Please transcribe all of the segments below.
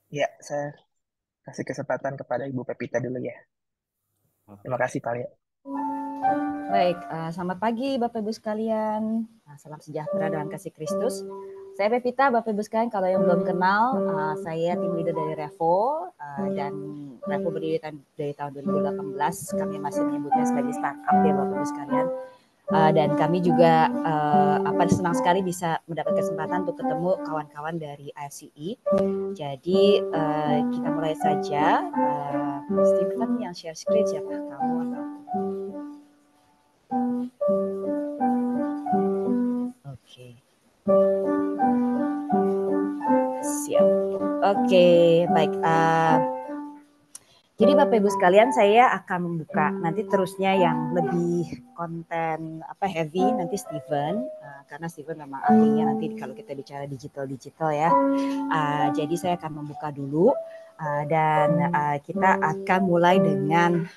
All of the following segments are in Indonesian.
Ya, saya kasih kesempatan kepada Ibu Pepita dulu ya. Terima kasih Pak ya. Baik, selamat pagi Bapak Ibu sekalian. Salam sejahtera dan kasih Kristus. Saya Pevita, Bapak Ibu sekalian. Kalau yang belum kenal, saya tim leader dari Revo dan Revo berdiri dari tahun 2018. Kami masih menyebutnya sebagai startup ya Bapak Ibu sekalian. Dan kami juga senang sekali bisa mendapat kesempatan untuk ketemu kawan-kawan dari IFCE. Jadi kita mulai saja. Stephen yang share screen siapa? Kamu atau aku? Oke. Siap. Oke, baik. Jadi Bapak Ibu sekalian, saya akan membuka nanti terusnya yang lebih konten heavy nanti Steven, karena Steven memang ahlinya nanti kalau kita bicara digital ya. Jadi saya akan membuka dulu dan kita akan mulai dengan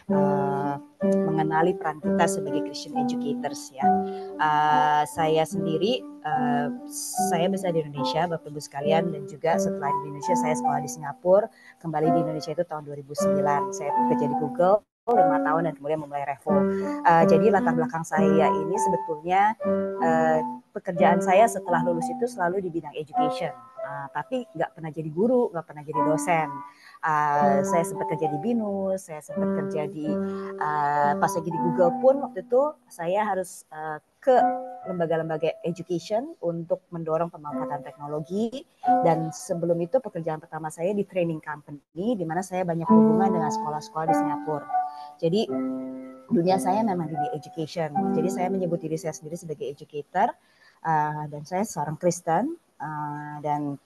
mengenali peran kita sebagai Christian educators ya. Saya sendiri saya besar di Indonesia, Bapak Ibu sekalian, dan juga setelah di Indonesia saya sekolah di Singapura, kembali di Indonesia itu tahun 2009. Saya bekerja di Google 5 tahun dan kemudian memulai Revo. Jadi latar belakang saya ini sebetulnya pekerjaan saya setelah lulus itu selalu di bidang education, tapi nggak pernah jadi guru, nggak pernah jadi dosen. Saya sempat kerja di BINUS, saya sempat kerja di pas lagi di Google pun waktu itu saya harus ke lembaga-lembaga education untuk mendorong pemanfaatan teknologi, dan sebelum itu pekerjaan pertama saya di training company di mana saya banyak hubungan dengan sekolah-sekolah di Singapura. Jadi dunia saya memang di education. Jadi saya menyebut diri saya sendiri sebagai educator dan saya seorang Kristen dan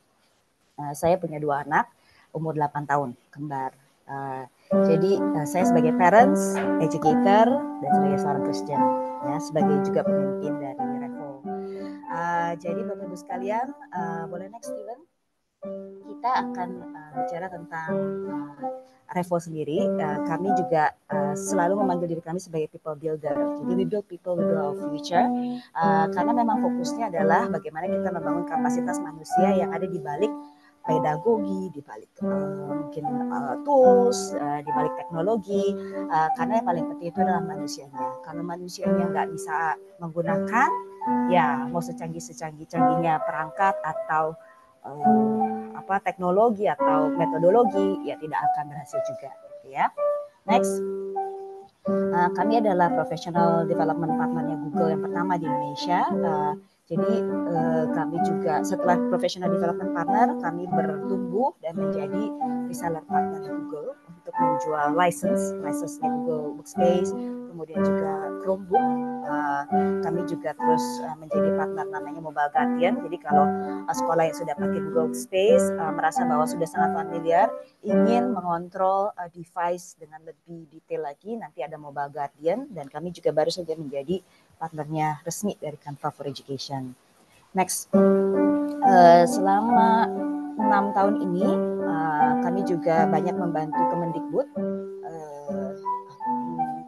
saya punya 2 anak umur 8 tahun kembar. Jadi saya sebagai parents, educator, dan sebagai seorang Kristen, ya, sebagai juga pemimpin dari Revo. Jadi Bapak Ibu sekalian, boleh next Steven? Kita akan bicara tentang Revo sendiri. Kami juga selalu memanggil diri kami sebagai people builder. Jadi we build people, we build our future. Karena memang fokusnya adalah bagaimana kita membangun kapasitas manusia yang ada di balik pedagogi, di balik mungkin tools, di balik teknologi, karena yang paling penting itu adalah manusianya. Kalau manusianya nggak bisa menggunakan, ya mau secanggih-canggihnya perangkat atau teknologi atau metodologi, ya tidak akan berhasil juga, gitu ya. Next. Kami adalah professional development partnernya Google yang pertama di Indonesia. Jadi kami juga setelah professional development partner, kami bertumbuh dan menjadi reseller partner Google untuk menjual license-nya Google Workspace, kemudian juga Chromebook. Kami juga terus menjadi partner namanya Mobile Guardian. Jadi kalau sekolah yang sudah pakai Google Workspace merasa bahwa sudah sangat familiar, ingin mengontrol device dengan lebih detail lagi, nanti ada Mobile Guardian, dan kami juga baru saja menjadi partnernya resmi dari Canva for Education. Next. Selama 6 tahun ini kami juga banyak membantu Kemendikbud.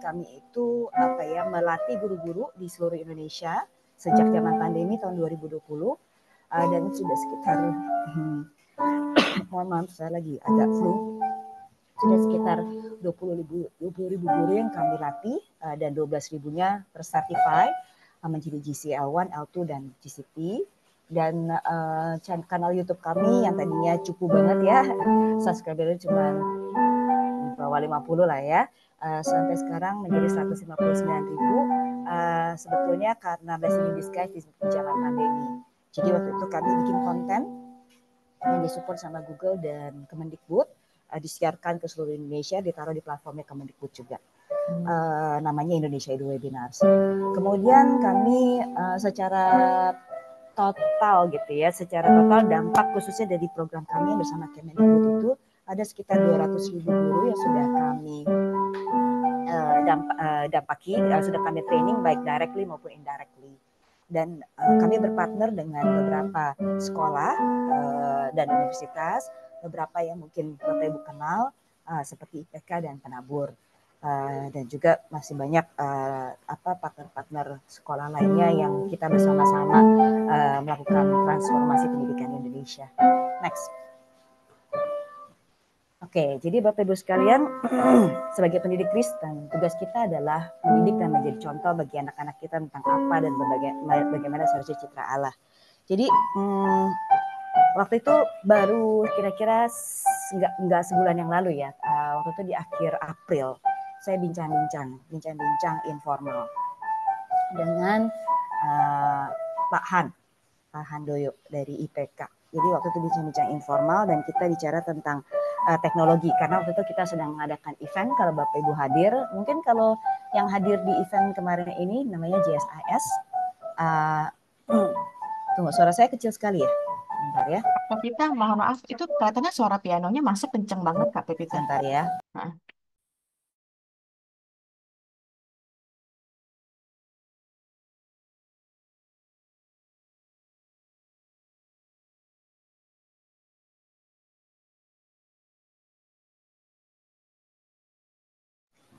Kami itu melatih guru-guru di seluruh Indonesia sejak zaman pandemi tahun 2020 dan sudah sekitar mohon maaf saya lagi agak flu, sudah sekitar 20 ribu guru yang kami latih dan 12 ribunya tersertify menjadi GCL1, L2 dan GCP. Dan kanal YouTube kami yang tadinya cukup banget ya, subscribernya cuma bawah 50 lah ya, sampai sekarang menjadi 159 ribu. Sebetulnya karena blessing in disguise di zaman pandemi. Jadi waktu itu kami bikin konten yang disupport sama Google dan Kemendikbud, disiarkan ke seluruh Indonesia, ditaruh di platformnya Kemendikbud juga. Namanya Indonesia Edu Webinars. Kemudian kami secara total gitu ya, secara total dampak khususnya dari program kami bersama Kemendikbud itu ada sekitar 200 ribu guru yang sudah kami dampaki, sudah kami training baik directly maupun indirectly. Dan kami berpartner dengan beberapa sekolah dan universitas, beberapa yang mungkin Bapak Ibu kenal seperti IPK dan Penabur, dan juga masih banyak partner-partner sekolah lainnya yang kita bersama-sama melakukan transformasi pendidikan di Indonesia. Next. Oke, jadi Bapak Ibu sekalian, sebagai pendidik Kristen, tugas kita adalah mendidik dan menjadi contoh bagi anak-anak kita tentang apa dan bagaimana seharusnya citra Allah. Jadi waktu itu baru kira-kira nggak sebulan yang lalu ya, waktu itu di akhir April, saya bincang-bincang informal dengan Pak Handoyo dari IPK. Jadi waktu itu bincang-bincang informal dan kita bicara tentang teknologi, karena waktu itu kita sedang mengadakan event. Kalau Bapak Ibu hadir, mungkin kalau yang hadir di event kemarin ini namanya JSIS. Tunggu, suara saya kecil sekali ya. Bentar ya. Kak Pepita, mohon maaf, itu kelihatannya suara pianonya masuk kenceng banget Kak Pepita. Bentar ya. Nah.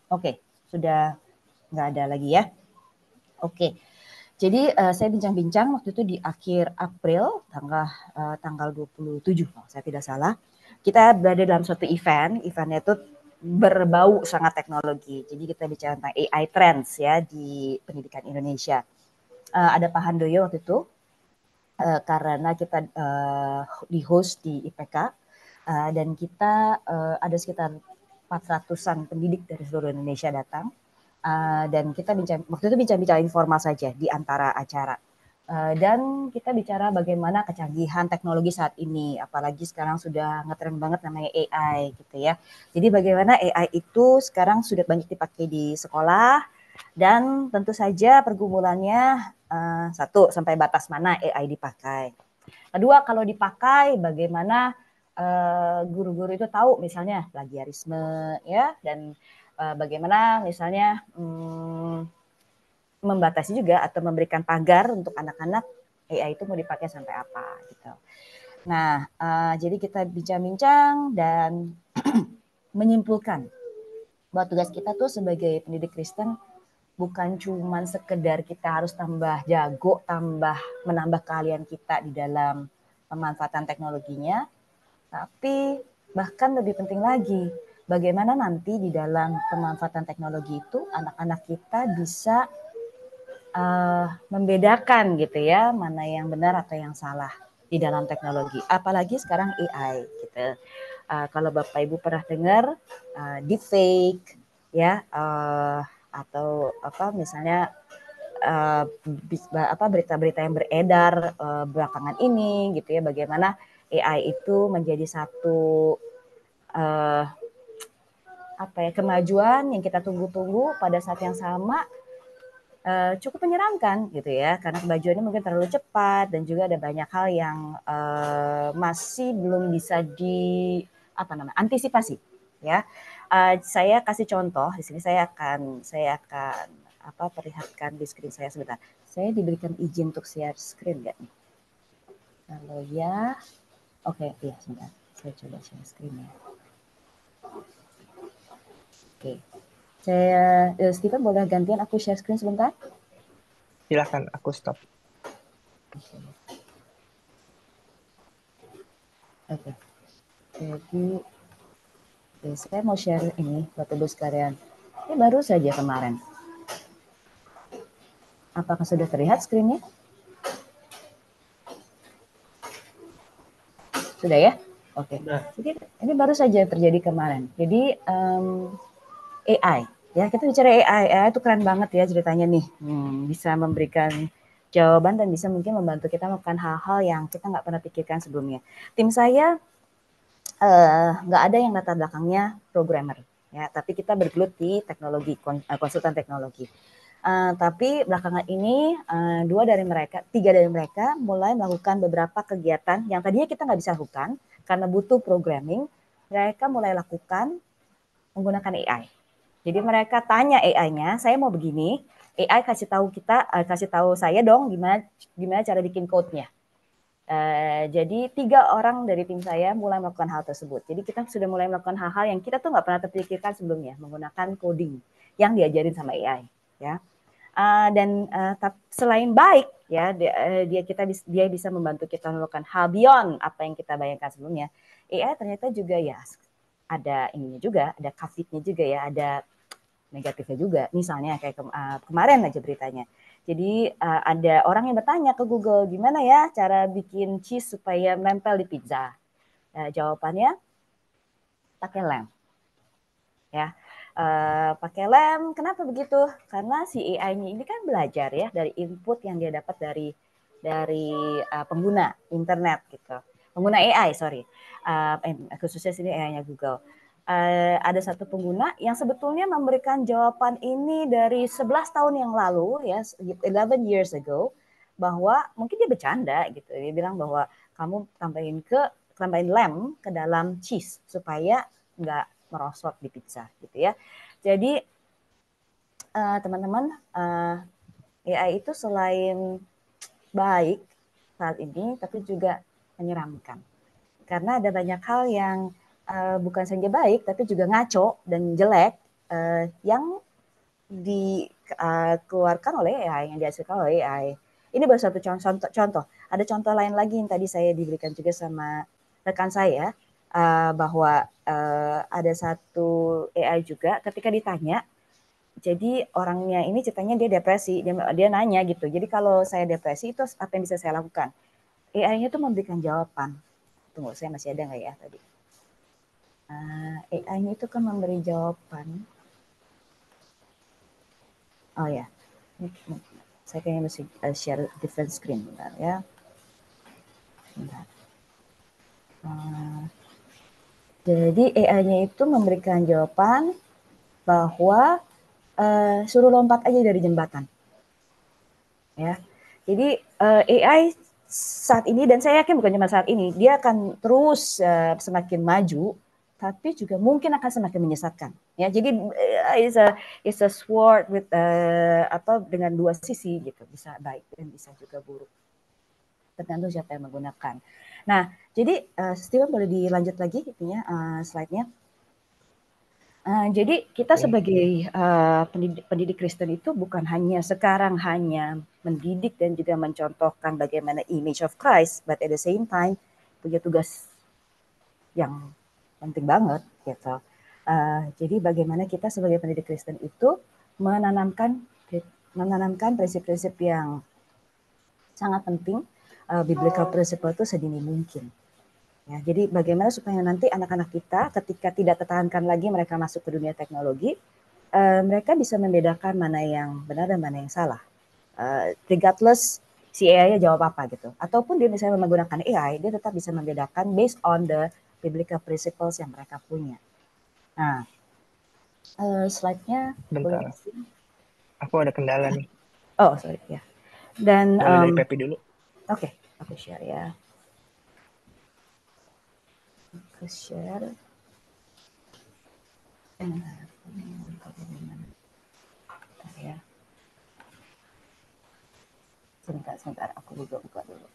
Oke, sudah nggak ada lagi ya. Oke, jadi saya bincang-bincang waktu itu di akhir April, tanggal 27 kalau saya tidak salah. Kita berada dalam suatu eventnya itu berbau sangat teknologi. Jadi kita bicara tentang AI trends ya di pendidikan Indonesia. Ada Pak Handoyo waktu itu, karena kita di host di IPK, dan kita ada sekitar 400-an pendidik dari seluruh Indonesia datang, dan kita waktu itu bincang-bincang informal saja di antara acara, dan kita bicara bagaimana kecanggihan teknologi saat ini, apalagi sekarang sudah ngetren banget namanya AI gitu ya. Jadi bagaimana AI itu sekarang sudah banyak dipakai di sekolah, dan tentu saja pergumulannya, satu, sampai batas mana AI dipakai. Kedua, kalau dipakai bagaimana guru-guru itu tahu misalnya plagiarisme ya, dan bagaimana misalnya membatasi juga atau memberikan pagar untuk anak-anak AI itu mau dipakai sampai apa gitu. Nah, jadi kita bincang-bincang dan menyimpulkan bahwa tugas kita tuh sebagai pendidik Kristen bukan cuma sekedar kita harus tambah jago, menambah keahlian kita di dalam pemanfaatan teknologinya, tapi bahkan lebih penting lagi, bagaimana nanti di dalam pemanfaatan teknologi itu anak-anak kita bisa membedakan gitu ya, mana yang benar atau yang salah di dalam teknologi. Apalagi sekarang AI gitu. Kalau Bapak Ibu pernah dengar deepfake ya, atau apa misalnya berita-berita yang beredar belakangan ini gitu ya, bagaimana AI itu menjadi satu kemajuan yang kita tunggu-tunggu, pada saat yang sama cukup menyeramkan gitu ya, karena kemajuannya mungkin terlalu cepat dan juga ada banyak hal yang masih belum bisa antisipasi ya. Saya kasih contoh di sini, saya akan perlihatkan di screen saya sebentar. Saya diberikan izin untuk share screen nggak nih? Kalau ya, oke, iya sebentar. Saya coba share screen ya. Oke. Saya, Steven boleh gantian aku share screen sebentar? Silakan, aku stop. Oke. Jadi, saya mau share ini buat Ibu sekalian. Ini baru saja kemarin. Apakah sudah terlihat screen-nya? Sudah ya? Oke. Jadi ini baru saja terjadi kemarin. Jadi AI, ya kita bicara AI itu keren banget ya ceritanya nih. Bisa memberikan jawaban dan bisa mungkin membantu kita melakukan hal-hal yang kita nggak pernah pikirkan sebelumnya. Tim saya nggak ada yang latar belakangnya programmer, ya, tapi kita bergelut di teknologi, konsultan teknologi. Tapi belakangan ini tiga dari mereka mulai melakukan beberapa kegiatan yang tadinya kita nggak bisa lakukan karena butuh programming. Mereka mulai lakukan menggunakan AI. Jadi mereka tanya AI-nya, saya mau begini, AI kasih tahu saya dong gimana cara bikin code-nya. Jadi 3 orang dari tim saya mulai melakukan hal tersebut. Jadi kita sudah mulai melakukan hal-hal yang kita tuh nggak pernah terpikirkan sebelumnya, menggunakan coding yang diajarin sama AI, ya. Dan selain baik, ya, dia bisa membantu kita melakukan hal beyond apa yang kita bayangkan sebelumnya. AI ternyata juga ya ada ininya juga, ada kafitnya juga ya, ada negatifnya juga. Misalnya kayak kemarin aja beritanya. Jadi ada orang yang bertanya ke Google, gimana ya cara bikin cheese supaya nempel di pizza? Jawabannya pakai lem. Ya, pakai lem. Kenapa begitu? Karena si AI-nya ini kan belajar ya dari input yang dia dapat dari pengguna internet gitu. Pengguna AI, sorry. Khususnya sini AI-nya Google. Ada satu pengguna yang sebetulnya memberikan jawaban ini dari 11 tahun yang lalu ya, 11 years ago, bahwa mungkin dia bercanda gitu. Dia bilang bahwa kamu tambahin lem ke dalam cheese supaya nggak merosot di pizza gitu ya. Jadi teman-teman, AI itu selain baik saat ini, tapi juga menyeramkan. Karena ada banyak hal yang bukan saja baik, tapi juga ngaco dan jelek yang dikeluarkan oleh AI, yang dihasilkan oleh AI. Ini baru satu contoh. Ada contoh lain lagi yang tadi saya diberikan juga sama rekan saya, bahwa ada satu AI juga ketika ditanya, jadi orangnya ini ceritanya dia depresi, dia nanya gitu. Jadi kalau saya depresi itu apa yang bisa saya lakukan? AI-nya tuh memberikan jawaban. Tunggu, saya masih ada nggak ya tadi? AI-nya itu kan memberi jawaban. Oh ya, saya kayaknya mesti share different screen bentar ya. Bentar. Jadi AI-nya itu memberikan jawaban bahwa suruh lompat aja dari jembatan. Ya, jadi AI saat ini, dan saya yakin bukan cuma saat ini, dia akan terus semakin maju, tapi juga mungkin akan semakin menyesatkan. Ya, jadi it's a sword with dengan dua sisi gitu, bisa baik dan bisa juga buruk. Tergantung siapa yang menggunakan. Nah, jadi Steven boleh dilanjut lagi itunya slide-nya. Jadi kita sebagai pendidik Kristen itu bukan hanya sekarang hanya mendidik dan juga mencontohkan bagaimana image of Christ, but at the same time punya tugas yang penting banget gitu. Jadi bagaimana kita sebagai pendidik Kristen itu menanamkan prinsip-prinsip yang sangat penting, biblical principle itu sedini mungkin. Ya, jadi bagaimana supaya nanti anak-anak kita ketika tidak tertahankan lagi mereka masuk ke dunia teknologi, mereka bisa membedakan mana yang benar dan mana yang salah. Regardless si AI-nya jawab apa gitu. Ataupun dia misalnya menggunakan AI, dia tetap bisa membedakan based on the biblical principles yang mereka punya. Nah, slide-nya boleh Bentar, aku ada kendala nih. Oh, sorry ya. Dan Boleh dari Pepi dulu. Oke, aku share ya. Aku share. Ya. Sebentar, aku buka dulu.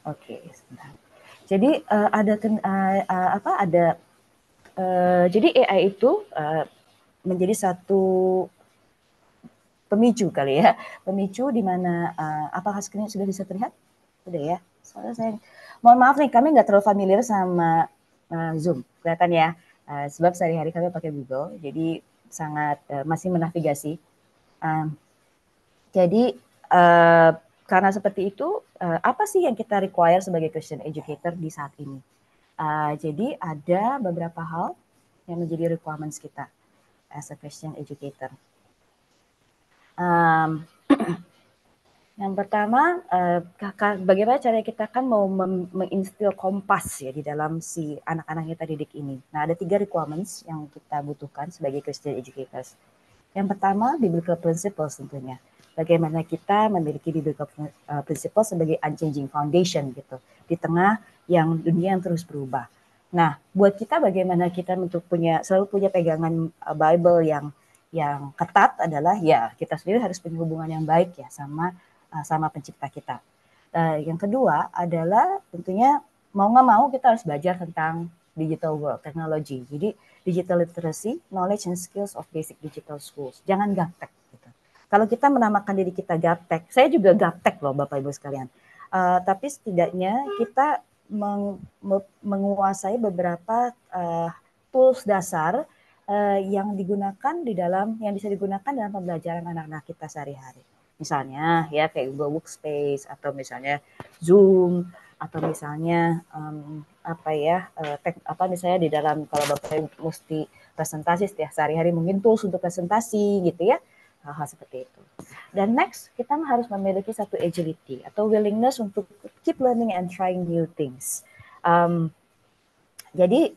Oke, sebentar. Jadi jadi AI itu menjadi satu pemicu kali ya, pemicu di mana apakah screen sudah bisa terlihat? Sudah ya. Soalnya saya mohon maaf nih, kami nggak terlalu familiar sama Zoom, kelihatan ya. Sebab sehari-hari kami pakai Google, jadi sangat masih menavigasi. Jadi karena seperti itu, apa sih yang kita require sebagai Christian educator di saat ini? Jadi ada beberapa hal yang menjadi requirements kita as a Christian educator. Yang pertama, bagaimana cara kita kan mau menginstil kompas ya di dalam si anak-anak kita didik ini. Nah, ada 3 requirements yang kita butuhkan sebagai Christian educators. Yang pertama, biblical principles tentunya. Bagaimana kita memiliki biblical principles sebagai unchanging foundation gitu di tengah dunia yang terus berubah. Nah, buat kita bagaimana kita untuk selalu punya pegangan Bible yang ketat adalah ya kita sendiri harus punya hubungan yang baik ya sama pencipta kita. Yang kedua adalah tentunya mau nggak mau kita harus belajar tentang digital world, teknologi. Jadi digital literacy, knowledge and skills of basic digital schools. Jangan gaptek. Gitu. Kalau kita menamakan diri kita gaptek, saya juga gaptek loh Bapak Ibu sekalian. Tapi setidaknya kita menguasai beberapa tools dasar yang digunakan yang bisa digunakan dalam pembelajaran anak-anak kita sehari-hari. Misalnya ya kayak Google Workspace atau misalnya Zoom atau misalnya misalnya di dalam kalau Bapak mesti presentasi setiap sehari-hari mungkin tools untuk presentasi gitu ya, hal-hal seperti itu. Dan next kita harus memiliki satu agility atau willingness untuk keep learning and trying new things. Jadi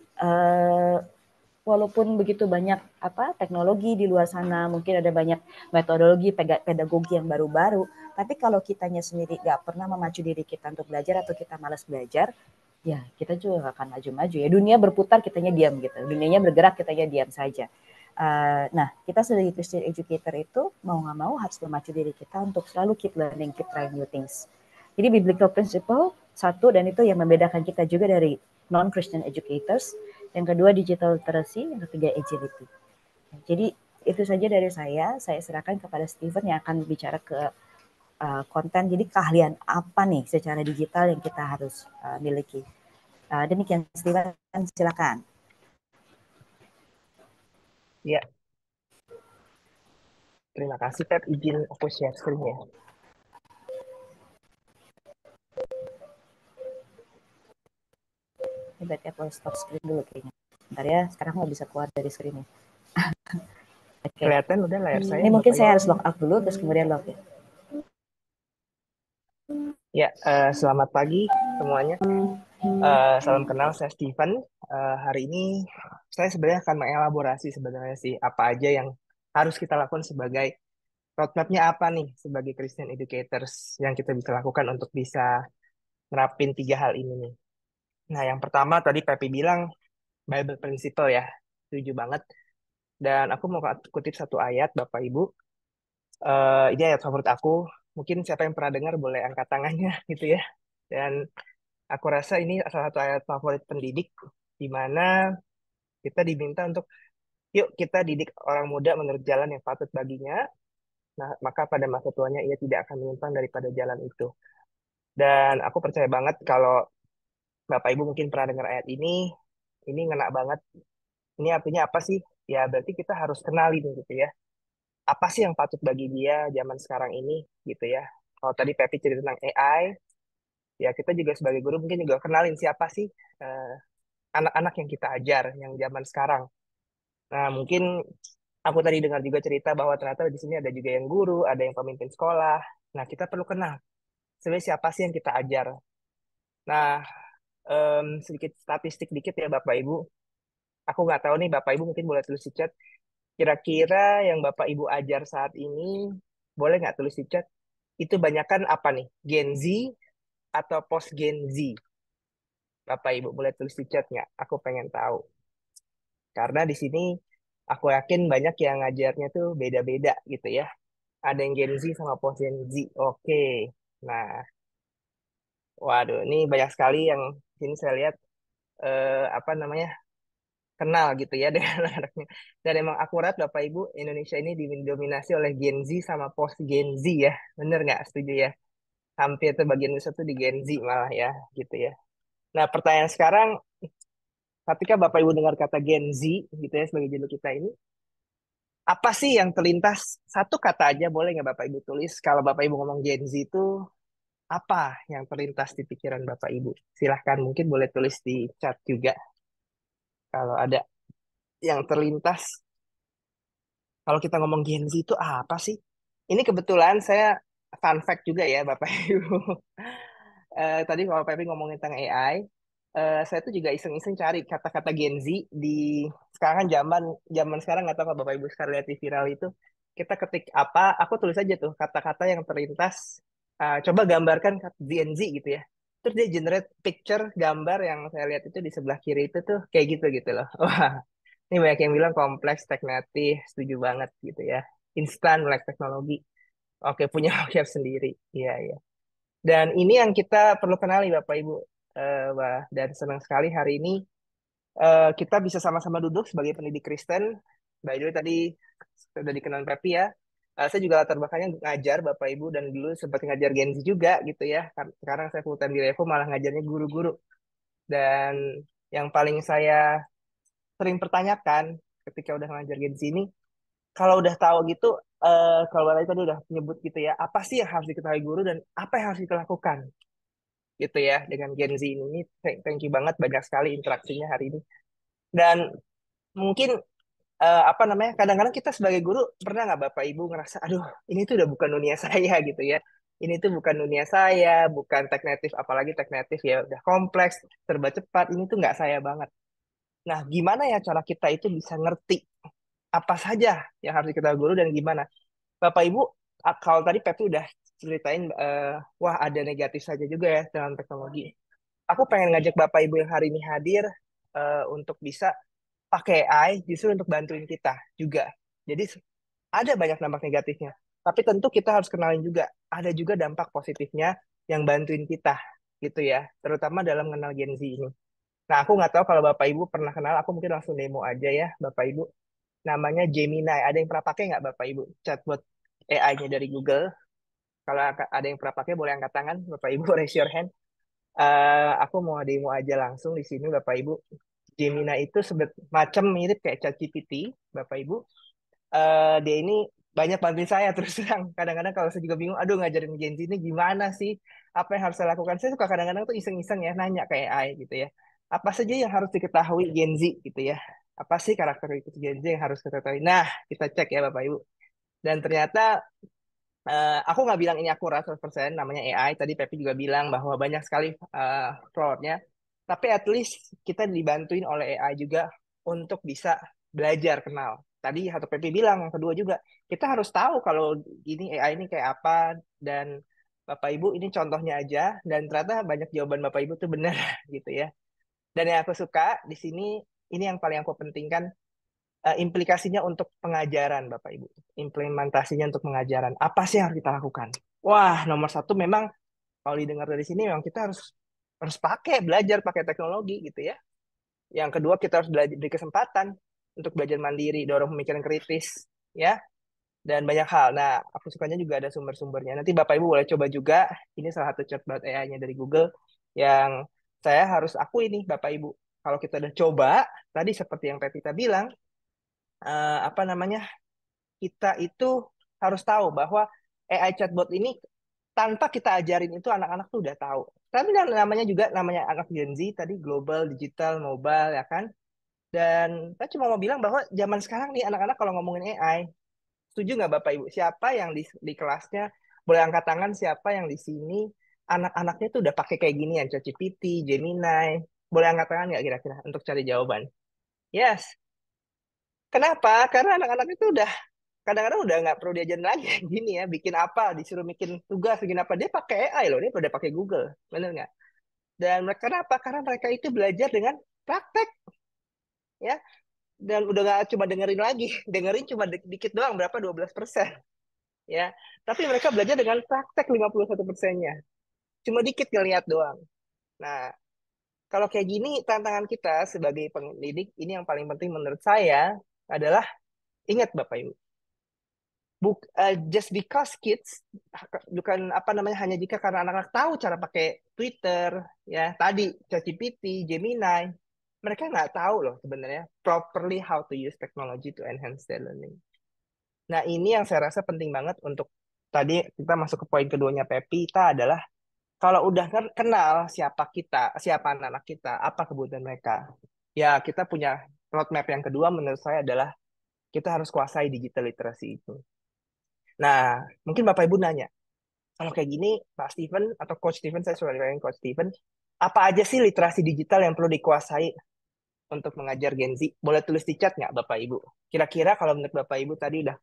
walaupun begitu banyak teknologi di luar sana, mungkin ada banyak metodologi pedagogi yang baru-baru, tapi kalau kitanya sendiri nggak pernah memacu diri kita untuk belajar atau kita malas belajar, ya kita juga nggak akan maju-maju ya. Dunia berputar, kitanya diam gitu. Dunianya bergerak, kitanya diam saja. Nah, kita sebagai Christian educator itu mau nggak mau harus memacu diri kita untuk selalu keep learning, keep trying new things. Jadi biblical principle satu, dan itu yang membedakan kita juga dari non-Christian educators. Yang kedua digital literacy, yang ketiga agility. Jadi itu saja dari saya serahkan kepada Steven yang akan bicara ke konten. Jadi keahlian apa nih secara digital yang kita harus miliki. Demikian Steven, silakan. Ya, terima kasih Pep, izin aku share screen ya. Ini berarti aku stop screen dulu kayaknya. Bentar ya, sekarang mau bisa keluar dari screen ini. Oke. Kelihatan udah layar saya. Ini mungkin Bapak saya Ibu. harus log out dulu, terus kemudian login. Ya, selamat pagi semuanya. Salam kenal, saya Steven. Hari ini saya sebenarnya akan mengelaborasi sebenarnya sih apa aja yang harus kita lakukan sebagai roadmap-nya apa nih sebagai Christian educators yang kita bisa lakukan untuk bisa nerapin 3 hal ini nih. Nah, yang pertama tadi Pepi bilang Bible Principle ya, setuju banget. Dan aku mau kutip satu ayat Bapak Ibu. Ini ayat favorit aku. Mungkin siapa yang pernah dengar boleh angkat tangannya gitu ya. Dan aku rasa ini salah satu ayat favorit pendidik di mana kita diminta untuk yuk kita didik orang muda menurut jalan yang patut baginya. Nah, maka pada masa tuanya ia tidak akan menyimpang daripada jalan itu. Dan aku percaya banget kalau Bapak Ibu mungkin pernah dengar ayat ini ngena banget. Ini artinya apa sih? Ya berarti kita harus kenalin gitu ya. Apa sih yang patut bagi dia zaman sekarang ini gitu ya. Kalau tadi Pepi cerita tentang AI, ya kita juga sebagai guru mungkin juga kenalin siapa sih eh, anak-anak yang kita ajar yang zaman sekarang. Nah, mungkin aku tadi dengar juga cerita bahwa ternyata di sini ada juga yang guru, ada yang pemimpin sekolah. Nah, kita perlu kenal sebenarnya siapa sih yang kita ajar. Nah, sedikit statistik dikit ya Bapak Ibu. Aku nggak tahu nih Bapak Ibu mungkin boleh tulis di chat. Kira-kira yang Bapak Ibu ajar saat ini, boleh nggak tulis di chat? Itu banyakkan apa nih? Gen Z atau post Gen Z? Bapak Ibu boleh tulis di chat nggak? Aku pengen tahu. Karena di sini aku yakin banyak yang ngajarnya tuh beda-beda gitu ya. Ada yang Gen Z sama post Gen Z. Oke. Nah, waduh, ini banyak sekali yang sini saya lihat apa namanya kenal gitu ya dengan anak-anaknya. Dan emang akurat Bapak Ibu, Indonesia ini didominasi oleh Gen Z sama post Gen Z ya. Bener nggak? Setuju ya? Hampir sebagian besar tuh di Gen Z malah ya, gitu ya. Nah, pertanyaan sekarang, ketika Bapak Ibu dengar kata Gen Z, gitu ya, sebagai judul kita ini, apa sih yang terlintas? Satu kata aja boleh nggak Bapak Ibu tulis? Kalau Bapak Ibu ngomong Gen Z itu, apa yang terlintas di pikiran Bapak Ibu? Silahkan, mungkin boleh tulis di chat juga. Kalau ada yang terlintas, kalau kita ngomong Gen Z itu apa sih? Ini kebetulan saya fun fact juga ya Bapak Ibu. Tadi kalau Pepi ngomongin tentang AI, saya tuh juga iseng-iseng cari kata-kata Gen Z di sekarang kan zaman zaman sekarang nggak tahu kalau Bapak Ibu sekarang lihat di viral itu kita ketik apa, aku tulis aja tuh kata-kata yang terlintas. Coba gambarkan Gen Z gitu ya. Terus dia generate picture gambar yang saya lihat itu di sebelah kiri itu tuh kayak gitu gitu loh. Wah, ini banyak yang bilang kompleks, stagnatif, setuju banget gitu ya. Instan, melek teknologi. Oke, punya vocab sendiri. Iya, iya. Dan ini yang kita perlu kenali Bapak Ibu. Dan senang sekali hari ini kita bisa sama-sama duduk sebagai pendidik Kristen. By the way tadi sudah dikenal Pepi ya. Saya juga latar belakangnya ngajar Bapak Ibu dan dulu sempat ngajar Gen Z juga gitu ya. Sekarang saya full time di Revo malah ngajarnya guru-guru. Dan yang paling saya sering pertanyakan ketika udah ngajar Gen Z ini, kalau udah tahu gitu, kalau tadi udah nyebut gitu ya, apa sih yang harus diketahui guru dan apa yang harus kita lakukan gitu ya dengan Gen Z ini. Thank you banget, banyak sekali interaksinya hari ini. Dan mungkin apa namanya, kadang-kadang kita sebagai guru pernah nggak Bapak Ibu ngerasa, aduh ini tuh udah bukan dunia saya gitu ya. Ini tuh bukan dunia saya, bukan tech native, apalagi tech native ya udah kompleks, serba cepat, ini tuh nggak saya banget. Nah, gimana ya cara kita itu bisa ngerti apa saja yang harus kita guru dan gimana? Bapak Ibu, kalau tadi Pepi udah ceritain, wah ada negatif saja juga ya dalam teknologi. Aku pengen ngajak Bapak Ibu yang hari ini hadir untuk bisa pakai AI justru untuk bantuin kita juga. Jadi ada banyak dampak negatifnya. Tapi tentu kita harus kenalin juga, ada juga dampak positifnya yang bantuin kita gitu ya, terutama dalam mengenal Gen Z ini. Nah, aku nggak tahu kalau Bapak Ibu pernah kenal, aku mungkin langsung demo aja ya, Bapak Ibu. Namanya Gemini. Ada yang pernah pakai nggak Bapak Ibu? Chatbot AI-nya dari Google. Kalau ada yang pernah pakai, boleh angkat tangan, Bapak Ibu, raise your hand. Aku mau demo aja langsung di sini, Bapak Ibu. Gemini itu macam mirip kayak ChatGPT, Bapak Ibu. Dia ini banyak bantuin saya terus terang. Kadang-kadang kalau saya juga bingung, aduh ngajarin Gen Z ini gimana sih? Apa yang harus saya lakukan? Saya suka kadang-kadang tuh iseng-iseng ya nanya ke AI gitu ya. Apa saja yang harus diketahui Gen Z gitu ya? Apa sih karakteristik Gen Z yang harus kita ketahui? Nah, kita cek ya Bapak Ibu. Dan ternyata aku nggak bilang ini akurat 100%, namanya AI. Tadi Pepi juga bilang bahwa banyak sekali fraudnya. Tapi at least kita dibantuin oleh AI juga untuk bisa belajar kenal. Tadi satu Pepi bilang, yang kedua juga, kita harus tahu kalau ini AI ini kayak apa. Dan Bapak Ibu ini contohnya aja. Dan ternyata banyak jawaban Bapak Ibu tuh benar gitu ya. Dan yang aku suka di sini, ini yang paling aku pentingkan, implikasinya untuk pengajaran, Bapak Ibu. Implementasinya untuk pengajaran. Apa sih yang harus kita lakukan? Wah, nomor satu memang kalau didengar dari sini memang kita harus harus belajar pakai teknologi gitu ya. Yang kedua kita harus belajar beri kesempatan untuk belajar mandiri, dorong pemikiran kritis, ya, dan banyak hal. Nah, aku sukanya juga ada sumber-sumbernya. Nanti Bapak Ibu boleh coba juga. Ini salah satu chatbot AI-nya dari Google yang saya harus akui nih, Bapak Ibu. Kalau kita udah coba, tadi seperti yang Pevita bilang, apa namanya, kita itu harus tahu bahwa AI chatbot ini tanpa kita ajarin itu anak-anak tuh udah tahu. Tapi namanya juga namanya anak Gen Z tadi, global, digital, mobile ya kan. Dan saya cuma mau bilang bahwa zaman sekarang nih anak-anak kalau ngomongin AI, setuju nggak Bapak Ibu? Siapa yang di kelasnya boleh angkat tangan, siapa yang di sini anak-anaknya tuh udah pakai kayak gini ya, ChatGPT, Gemini. Boleh angkat tangan nggak kira-kira untuk cari jawaban? Yes. Kenapa? Karena anak-anak itu udah kadang-kadang udah nggak perlu diajarin lagi gini ya, bikin apa, disuruh bikin tugas bikin apa, dia pakai AI loh, dia udah pakai Google, bener nggak? Dan mereka kenapa? Karena mereka itu belajar dengan praktek ya, dan udah nggak cuma dengerin lagi, dengerin cuma dikit doang, berapa 12% ya, tapi mereka belajar dengan praktek 51%-nya, cuma dikit ngeliat doang. Nah, kalau kayak gini tantangan kita sebagai pendidik ini yang paling penting menurut saya adalah, ingat Bapak Ibu, just because kids, bukan apa namanya, hanya jika karena anak-anak tahu cara pakai Twitter ya tadi, ChatGPT, Gemini, mereka nggak tahu loh sebenarnya properly how to use technology to enhance their learning. Nah, ini yang saya rasa penting banget untuk, tadi kita masuk ke poin keduanya Pepita adalah, kalau udah kenal siapa kita, siapa anak-anak kita, apa kebutuhan mereka, ya kita punya roadmap yang kedua menurut saya adalah kita harus kuasai digital literacy itu. Nah, mungkin Bapak Ibu nanya, kalau kayak gini, Pak Steven atau Coach Steven, saya sudah dengerin Coach Steven, apa aja sih literasi digital yang perlu dikuasai untuk mengajar Gen Z? Boleh tulis di chat nggak Bapak Ibu? Kira-kira kalau menurut Bapak Ibu tadi udah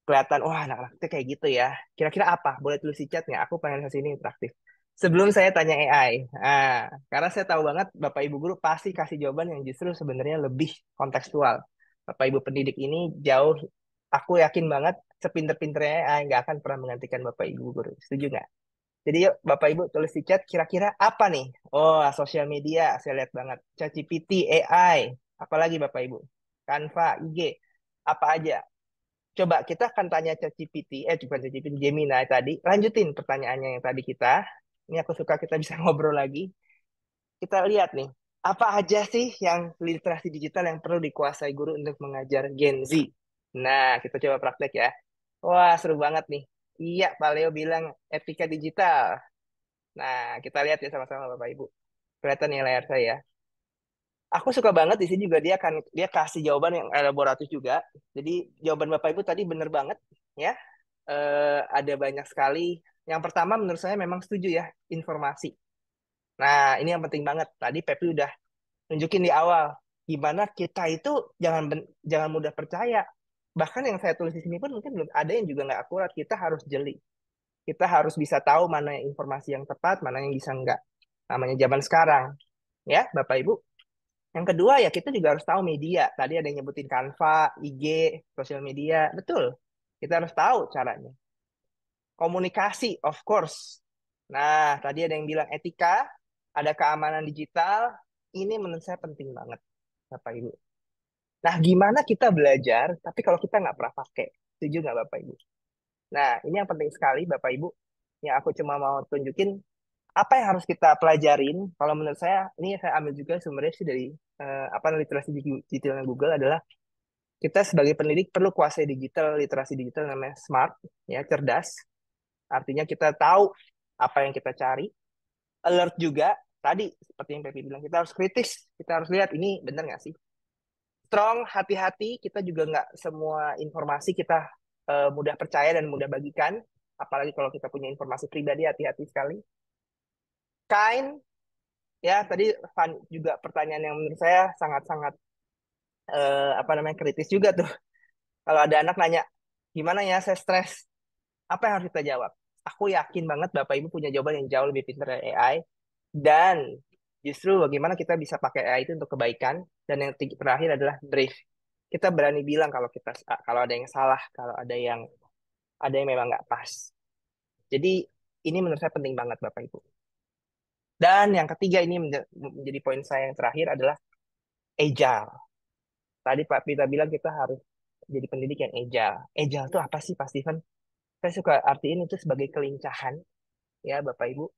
kelihatan, wah anak-anak itu kayak gitu ya. Kira-kira apa? Boleh tulis di chat nggak? Aku pengen ke sini interaktif. Sebelum saya tanya AI, karena saya tahu banget Bapak Ibu guru pasti kasih jawaban yang justru sebenarnya lebih kontekstual. Bapak Ibu pendidik ini jauh, aku yakin banget sepinter-pinternya AI nggak akan pernah menggantikan Bapak Ibu guru. Setuju nggak? Jadi yuk Bapak Ibu tulis di chat kira-kira apa nih? Oh, sosial media, saya lihat banget. ChatGPT, AI, apalagi Bapak Ibu? Canva, IG, apa aja? Coba kita akan tanya ChatGPT, bukan ChatGPT, Gemini tadi. Lanjutin pertanyaannya yang tadi kita. Ini aku suka kita bisa ngobrol lagi. kita lihat nih, apa aja sih yang literasi digital yang perlu dikuasai guru untuk mengajar Gen Z? Nah, kita coba praktek ya. Wah, seru banget nih. Iya, Pak Leo bilang etika digital. Nah, kita lihat ya sama-sama Bapak Ibu. Kelihatan nih layar saya. Aku suka banget di sini juga dia kasih jawaban yang elaboratif juga. Jadi jawaban Bapak Ibu tadi bener banget ya. Ada banyak sekali. Yang pertama menurut saya memang setuju ya, informasi. Nah, ini yang penting banget. Tadi Pepi udah nunjukin di awal gimana kita itu jangan mudah percaya. Bahkan yang saya tulis di sini pun mungkin belum ada yang juga nggak akurat. Kita harus jeli. Kita harus bisa tahu mana yang informasi yang tepat, mana yang bisa nggak. Namanya zaman sekarang, ya Bapak Ibu. Yang kedua ya kita juga harus tahu media. Tadi ada yang nyebutin Canva, IG, sosial media. Betul. Kita harus tahu caranya. Komunikasi, of course. Nah, tadi ada yang bilang etika, ada keamanan digital. Ini menurut saya penting banget, Bapak Ibu. Nah, gimana kita belajar, tapi kalau kita nggak pernah pakai? Setuju nggak, Bapak Ibu? Nah, ini yang penting sekali, Bapak Ibu. Yang aku cuma mau tunjukin, apa yang harus kita pelajarin. Kalau menurut saya, ini saya ambil juga sumbernya sih dari literasi digitalnya Google adalah kita sebagai pendidik perlu kuasai digital, literasi digital namanya smart, ya cerdas. Artinya kita tahu apa yang kita cari. Alert juga, tadi seperti yang Pepi bilang, kita harus kritis. Kita harus lihat ini benar nggak sih? Strong, hati-hati. Kita juga nggak semua informasi kita mudah percaya dan mudah bagikan. Apalagi kalau kita punya informasi pribadi, hati-hati sekali. Kind, ya tadi juga pertanyaan yang menurut saya sangat-sangat kritis juga tuh. Kalau ada anak nanya, gimana ya saya stres? Apa yang harus kita jawab? Aku yakin banget Bapak Ibu punya jawaban yang jauh lebih pintar dari AI. Dan justru bagaimana kita bisa pakai AI itu untuk kebaikan. Dan yang terakhir adalah brief. Kita berani bilang kalau ada yang salah, kalau ada yang memang nggak pas. Jadi ini menurut saya penting banget Bapak Ibu. Dan yang ketiga ini menjadi poin saya yang terakhir adalah agile. Tadi Pak Pita bilang kita harus jadi pendidik yang agile. Agile itu apa sih Pak Steven? Saya suka artiin itu sebagai kelincahan ya Bapak Ibu.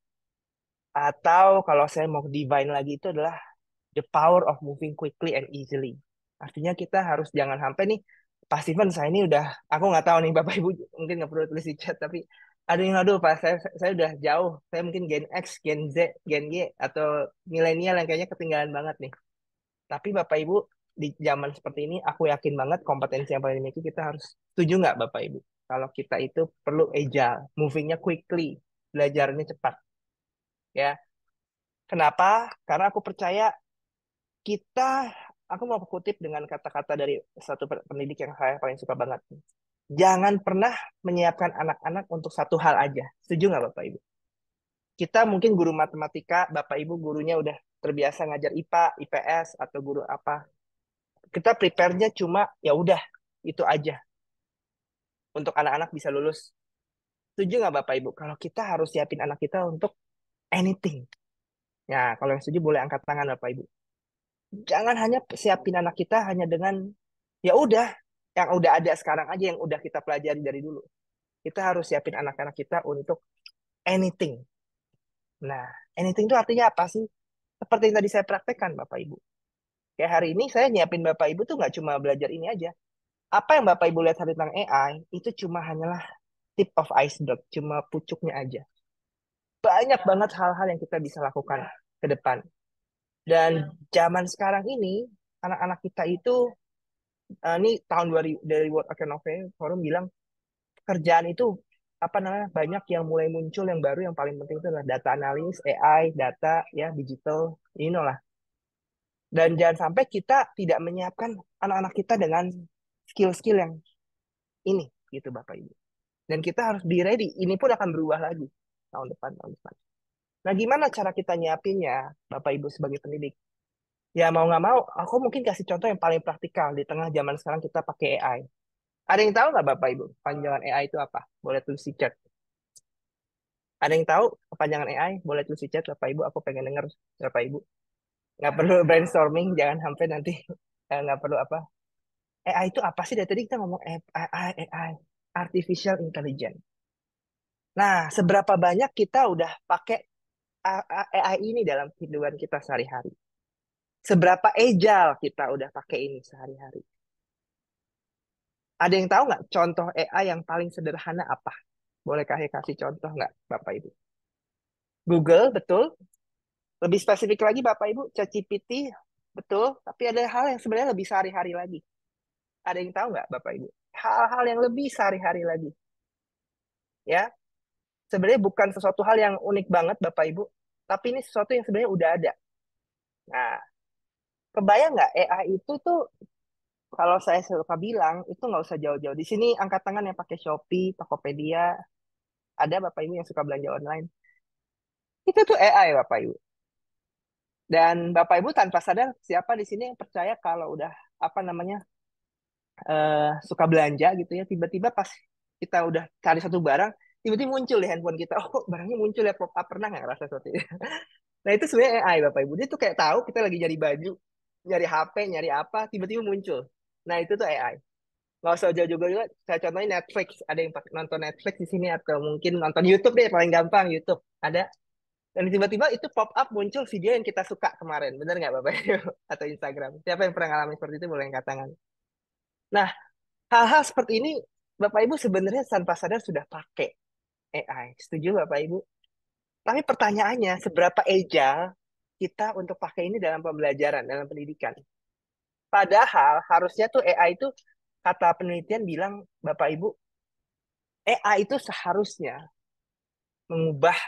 Atau kalau saya mau divine lagi itu adalah the power of moving quickly and easily. Artinya kita harus jangan sampai nih, Pak Steven saya ini udah, aku nggak tahu nih Bapak Ibu mungkin nggak perlu tulis di chat, tapi ada yang aduh Pak, saya udah jauh, saya mungkin Gen X, Gen Z, Gen Y, atau milenial yang kayaknya ketinggalan banget nih. Tapi Bapak Ibu, di zaman seperti ini, aku yakin banget kompetensi yang paling dimiliki kita harus setuju nggak Bapak Ibu? Kalau kita itu perlu agile, movingnya quickly, belajarnya cepat. Ya, kenapa? Karena aku percaya kita, aku mau kutip dengan kata-kata dari satu pendidik yang saya paling suka banget. Jangan pernah menyiapkan anak-anak untuk satu hal aja. Setuju nggak Bapak Ibu? Kita mungkin guru matematika, Bapak Ibu gurunya udah terbiasa ngajar IPA, IPS, atau guru apa. Kita prepare-nya cuma ya udah itu aja untuk anak-anak bisa lulus. Setuju nggak Bapak Ibu? Kalau kita harus siapin anak kita untuk anything. Ya, kalau yang setuju boleh angkat tangan Bapak Ibu. Jangan hanya siapin anak kita hanya dengan ya udah yang udah ada sekarang aja yang udah kita pelajari dari dulu. Kita harus siapin anak-anak kita untuk anything. Nah, anything itu artinya apa sih? Seperti yang tadi saya praktekkan Bapak Ibu. Kayak hari ini saya nyiapin Bapak Ibu tuh nggak cuma belajar ini aja. Apa yang Bapak Ibu lihat hari tentang AI itu cuma hanyalah tip of iceberg, cuma pucuknya aja. Banyak banget hal-hal yang kita bisa lakukan ke depan. Dan zaman sekarang ini, anak-anak kita itu, ini tahun 2000 dari World Economic Forum bilang, kerjaan itu banyak yang mulai muncul yang baru yang paling penting itu adalah data analis, AI, data ya digital, lah. Dan jangan sampai kita tidak menyiapkan anak-anak kita dengan skill-skill yang ini gitu Bapak Ibu. Dan kita harus be ready. Ini pun akan berubah lagi tahun depan. Nah, gimana cara kita nyiapinnya Bapak Ibu sebagai pendidik? Ya mau nggak mau, aku mungkin kasih contoh yang paling praktikal di tengah zaman sekarang kita pakai AI. Ada yang tahu nggak Bapak Ibu panjangan AI itu apa? Boleh tulis di chat. Ada yang tahu kepanjangan AI? Boleh tulis di chat, Bapak Ibu. Aku pengen dengar, Bapak Ibu. Nggak perlu brainstorming, jangan sampai nanti nggak perlu apa. AI itu apa sih? Dari tadi kita ngomong AI, Artificial Intelligence. Nah, seberapa banyak kita udah pakai AI ini dalam kehidupan kita sehari-hari? Seberapa agile kita udah pakai ini sehari-hari? Ada yang tahu nggak contoh AI yang paling sederhana apa? Boleh kasih contoh nggak, Bapak Ibu? Google, betul. Lebih spesifik lagi, Bapak Ibu, ChatGPT, betul. Tapi ada hal yang sebenarnya lebih sehari-hari lagi. Ada yang tahu nggak, Bapak Ibu? Hal-hal yang lebih sehari-hari lagi. Ya, sebenarnya bukan sesuatu hal yang unik banget, Bapak Ibu. Tapi ini sesuatu yang sebenarnya udah ada. Nah, kebayang nggak AI itu tuh kalau saya suka bilang itu nggak usah jauh-jauh. Di sini angkat tangan yang pakai Shopee, Tokopedia, ada Bapak Ibu yang suka belanja online. Itu tuh AI Bapak Ibu. Dan Bapak Ibu tanpa sadar siapa di sini yang percaya kalau udah apa namanya suka belanja gitu ya, tiba-tiba pas kita udah cari satu barang, tiba-tiba muncul di handphone kita, oh barangnya muncul ya pop up, pernah nggak ngerasa seperti itu? Nah itu sebenarnya AI Bapak Ibu. Dia tuh kayak tahu kita lagi nyari baju, nyari HP, nyari apa, tiba-tiba muncul. Nah itu tuh AI. Nggak usah jauh-jauh juga. Saya contohin Netflix. Ada yang nonton Netflix di sini atau mungkin nonton YouTube deh paling gampang YouTube. Ada. Dan tiba-tiba itu pop up muncul video yang kita suka kemarin. Bener nggak Bapak Ibu? Atau Instagram. Siapa yang pernah ngalamin seperti itu boleh angkat tangan. Nah, hal-hal seperti ini Bapak Ibu sebenarnya tanpa sadar sudah pakai AI. Setuju Bapak Ibu? Tapi pertanyaannya, seberapa agile kita untuk pakai ini dalam pembelajaran, dalam pendidikan? Padahal harusnya tuh AI itu kata penelitian bilang Bapak Ibu, AI itu seharusnya mengubah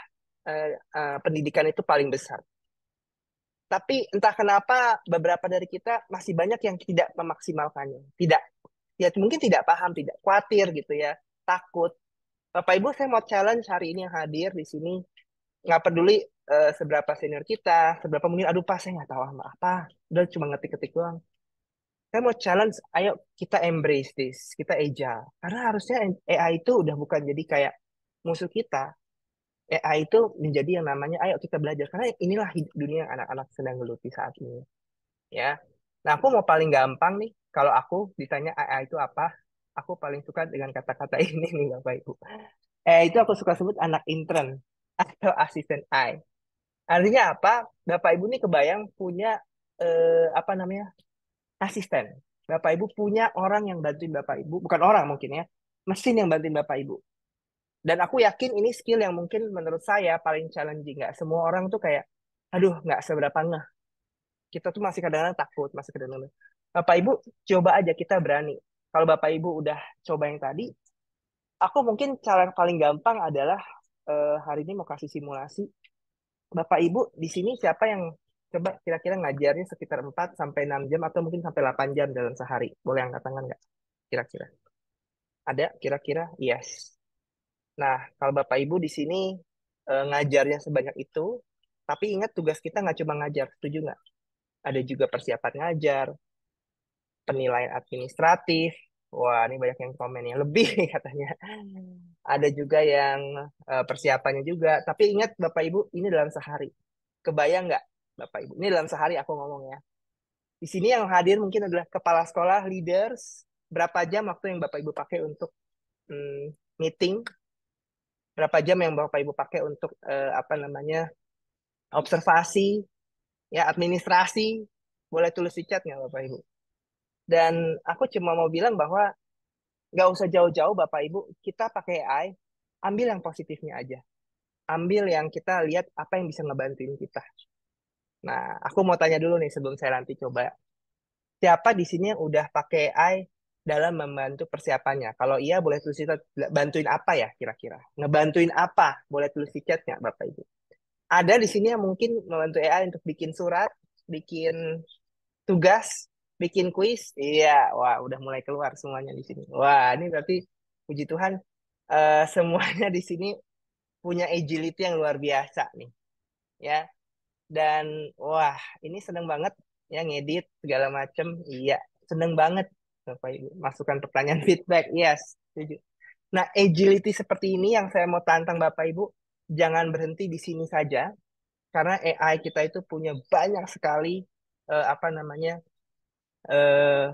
pendidikan itu paling besar. Tapi entah kenapa beberapa dari kita masih banyak yang tidak memaksimalkannya. Tidak, ya mungkin tidak paham, tidak khawatir gitu ya, takut. Bapak Ibu, saya mau challenge hari ini yang hadir di sini, nggak peduli seberapa senior kita, seberapa mungkin, aduh Pak, saya nggak tahu apa, udah cuma ngetik-ketik doang. Saya mau challenge, ayo kita embrace this, kita agile. Karena harusnya AI itu udah bukan jadi kayak musuh kita, AI itu menjadi yang namanya ayo kita belajar karena inilah dunia yang anak-anak sedang geluti saat ini ya. Nah, aku mau paling gampang nih kalau aku ditanya AI itu apa, aku paling suka dengan kata-kata ini nih Bapak Ibu. Itu aku suka sebut anak intern atau asisten AI. Artinya apa? Bapak Ibu nih kebayang punya apa namanya? Asisten. Bapak Ibu punya orang yang bantuin Bapak Ibu, bukan orang mungkin ya, mesin yang bantuin Bapak Ibu. Dan aku yakin ini skill yang mungkin menurut saya paling challenging. Nggak semua orang tuh kayak, aduh nggak seberapa ngeh. Kita tuh masih kadang-kadang takut, masih kadang-kadang. Bapak Ibu, coba aja kita berani. Kalau Bapak Ibu udah coba yang tadi, aku mungkin cara yang paling gampang adalah hari ini mau kasih simulasi. Bapak Ibu, di sini siapa yang coba kira-kira ngajarnya sekitar 4 sampai 6 jam atau mungkin sampai 8 jam dalam sehari? Boleh angkat tangan nggak? Kira-kira. Ada kira-kira? Yes. Nah, kalau Bapak Ibu di sini ngajarnya sebanyak itu, tapi ingat tugas kita nggak cuma ngajar, setuju nggak? Ada juga persiapan ngajar, penilaian administratif. Wah, ini banyak yang komen yang lebih katanya. Ada juga yang persiapannya juga. Tapi ingat Bapak Ibu, ini dalam sehari. Kebayang nggak Bapak Ibu? Ini dalam sehari aku ngomong ya. Di sini yang hadir mungkin adalah kepala sekolah, leaders. Berapa jam waktu yang Bapak Ibu pakai untuk meeting? Berapa jam yang Bapak Ibu pakai untuk apa namanya observasi, ya administrasi? Boleh tulis di chat nggak Bapak Ibu? Dan aku cuma mau bilang bahwa nggak usah jauh-jauh Bapak Ibu, kita pakai AI, ambil yang positifnya aja. Ambil yang kita lihat apa yang bisa ngebantuin kita. Nah, aku mau tanya dulu nih sebelum saya nanti coba. Siapa di sini yang udah pakai AI dalam membantu persiapannya? Kalau iya, boleh tulis di chat. Bantuin apa ya kira-kira? Ngebantuin apa? Boleh tulis di chat nggak Bapak Ibu? Ada di sini yang mungkin membantu AI untuk bikin surat, bikin tugas, bikin kuis. Iya, wah udah mulai keluar semuanya di sini. Wah, ini berarti puji Tuhan semuanya di sini punya agility yang luar biasa nih, ya. Dan wah, ini seneng banget ya ngedit segala macem. Iya, seneng banget. Bapak Ibu, masukan pertanyaan feedback. Yes, setuju. Nah, agility seperti ini yang saya mau tantang Bapak Ibu, jangan berhenti di sini saja karena AI kita itu punya banyak sekali apa namanya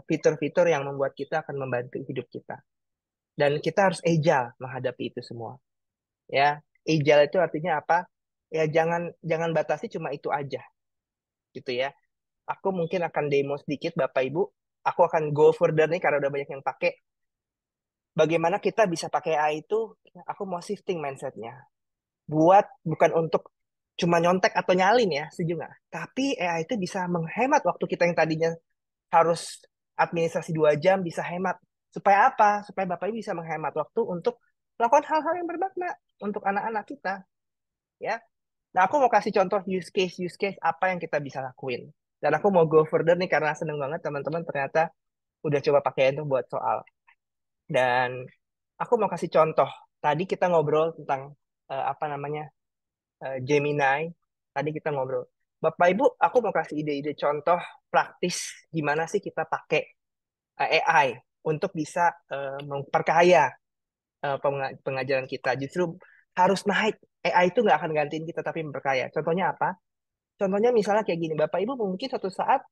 fitur-fitur yang membuat kita akan membantu hidup kita. Dan kita harus agile menghadapi itu semua. Ya, agile itu artinya apa? ya jangan jangan batasi cuma itu aja gitu ya. Aku mungkin akan demo sedikit Bapak Ibu. Aku akan go further nih karena udah banyak yang pakai. Bagaimana kita bisa pakai AI itu? Aku mau shifting mindsetnya. Bukan untuk cuma nyontek atau nyalin ya, setuju nggak? Tapi AI itu bisa menghemat waktu kita yang tadinya harus administrasi 2 jam, bisa hemat. Supaya apa? Supaya Bapak Ibu bisa menghemat waktu untuk melakukan hal-hal yang bermakna untuk anak-anak kita. Ya, nah, aku mau kasih contoh use case apa yang kita bisa lakuin. Dan aku mau go further nih karena seneng banget teman-teman ternyata udah coba pakai itu buat soal. Dan aku mau kasih contoh. Tadi kita ngobrol tentang apa namanya Gemini. Tadi kita ngobrol. Bapak Ibu, aku mau kasih ide-ide contoh praktis gimana sih kita pakai AI untuk bisa memperkaya pengajaran kita. Justru harus naik. AI itu nggak akan gantiin kita tapi memperkaya. Contohnya apa? Contohnya misalnya kayak gini, Bapak Ibu mungkin suatu saat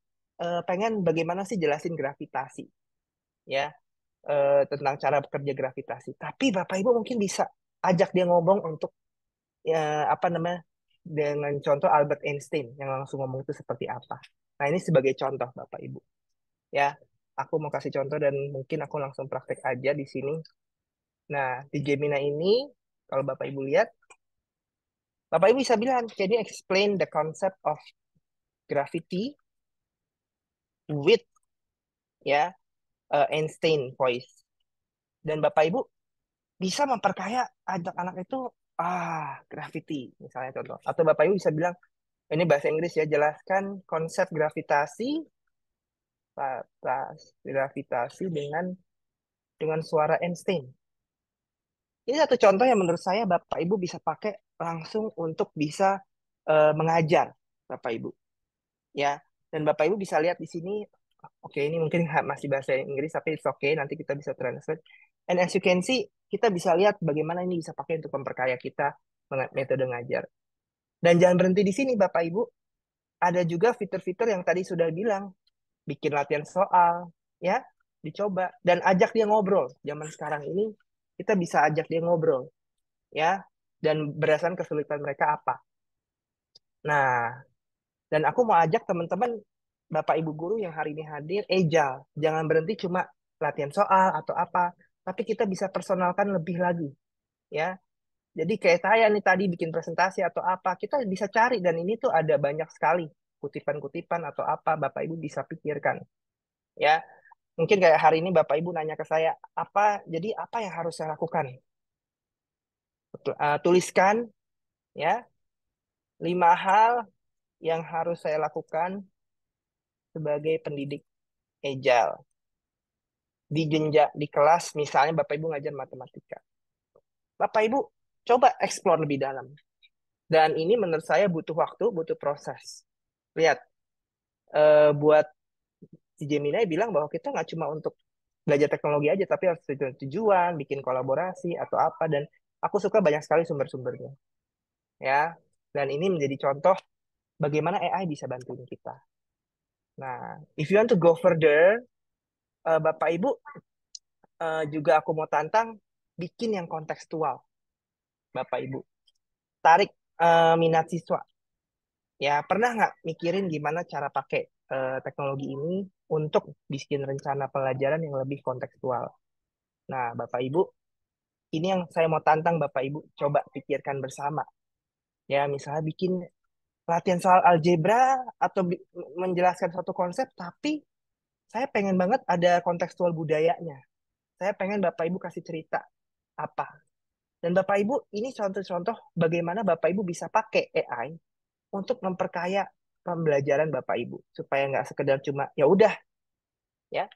pengen bagaimana sih jelasin gravitasi, ya, tentang cara bekerja gravitasi. Tapi Bapak Ibu mungkin bisa ajak dia ngomong untuk apa namanya dengan contoh Albert Einstein yang langsung ngomong itu seperti apa. Nah ini sebagai contoh Bapak Ibu, ya. Aku mau kasih contoh dan mungkin aku langsung praktek aja di sini. Nah di Gemini ini, kalau Bapak Ibu lihat, Bapak Ibu bisa bilang, can you explain the concept of gravity with ya Einstein voice. Dan Bapak Ibu bisa memperkaya ajak anak itu gravity misalnya contoh. Atau Bapak Ibu bisa bilang ini bahasa Inggris ya, jelaskan konsep gravitasi gravitasi dengan suara Einstein. Ini satu contoh yang menurut saya Bapak Ibu bisa pakai langsung untuk bisa mengajar Bapak Ibu ya. Dan Bapak Ibu bisa lihat di sini. Oke, ini mungkin masih bahasa Inggris, tapi it's okay, nanti kita bisa translate. And as you can see, kita bisa lihat bagaimana ini bisa pakai untuk memperkaya kita metode ngajar. Dan jangan berhenti di sini, Bapak Ibu. Ada juga fitur-fitur yang tadi sudah bilang, bikin latihan soal, ya, dicoba. Dan ajak dia ngobrol. Zaman sekarang ini, kita bisa ajak dia ngobrol, ya. Dan berdasarkan kesulitan mereka apa. Nah, dan aku mau ajak teman-teman, Bapak Ibu guru yang hari ini hadir, Ejal. Jangan berhenti cuma latihan soal atau apa, tapi kita bisa personalkan lebih lagi, ya. Jadi kayak saya nih tadi bikin presentasi atau apa, kita bisa cari dan ini tuh ada banyak sekali kutipan-kutipan atau apa Bapak Ibu bisa pikirkan, ya. Mungkin kayak hari ini Bapak Ibu nanya ke saya, jadi apa yang harus saya lakukan? Tuliskan ya 5 hal yang harus saya lakukan sebagai pendidik Ejal di kelas, misalnya Bapak Ibu ngajar matematika. Bapak Ibu coba explore lebih dalam. Dan ini menurut saya butuh waktu, butuh proses. Lihat, buat si Gemini bilang bahwa kita nggak cuma untuk belajar teknologi aja, tapi harus tujuan, bikin kolaborasi atau apa. Dan aku suka banyak sekali sumber-sumbernya, ya. Dan ini menjadi contoh bagaimana AI bisa bantuin kita. Nah, if you want to go further, Bapak Ibu juga aku mau tantang bikin yang kontekstual, Bapak Ibu. Tarik minat siswa. Ya, pernah nggak mikirin gimana cara pakai teknologi ini untuk bikin rencana pelajaran yang lebih kontekstual? Nah, Bapak Ibu, ini yang saya mau tantang Bapak Ibu, coba pikirkan bersama. Ya, misalnya bikin latihan soal algebra atau menjelaskan suatu konsep, tapi saya pengen banget ada kontekstual budayanya. Saya pengen Bapak Ibu kasih cerita apa. Dan Bapak Ibu, ini contoh-contoh bagaimana Bapak Ibu bisa pakai AI untuk memperkaya pembelajaran Bapak Ibu supaya nggak sekedar cuma ya udah ya.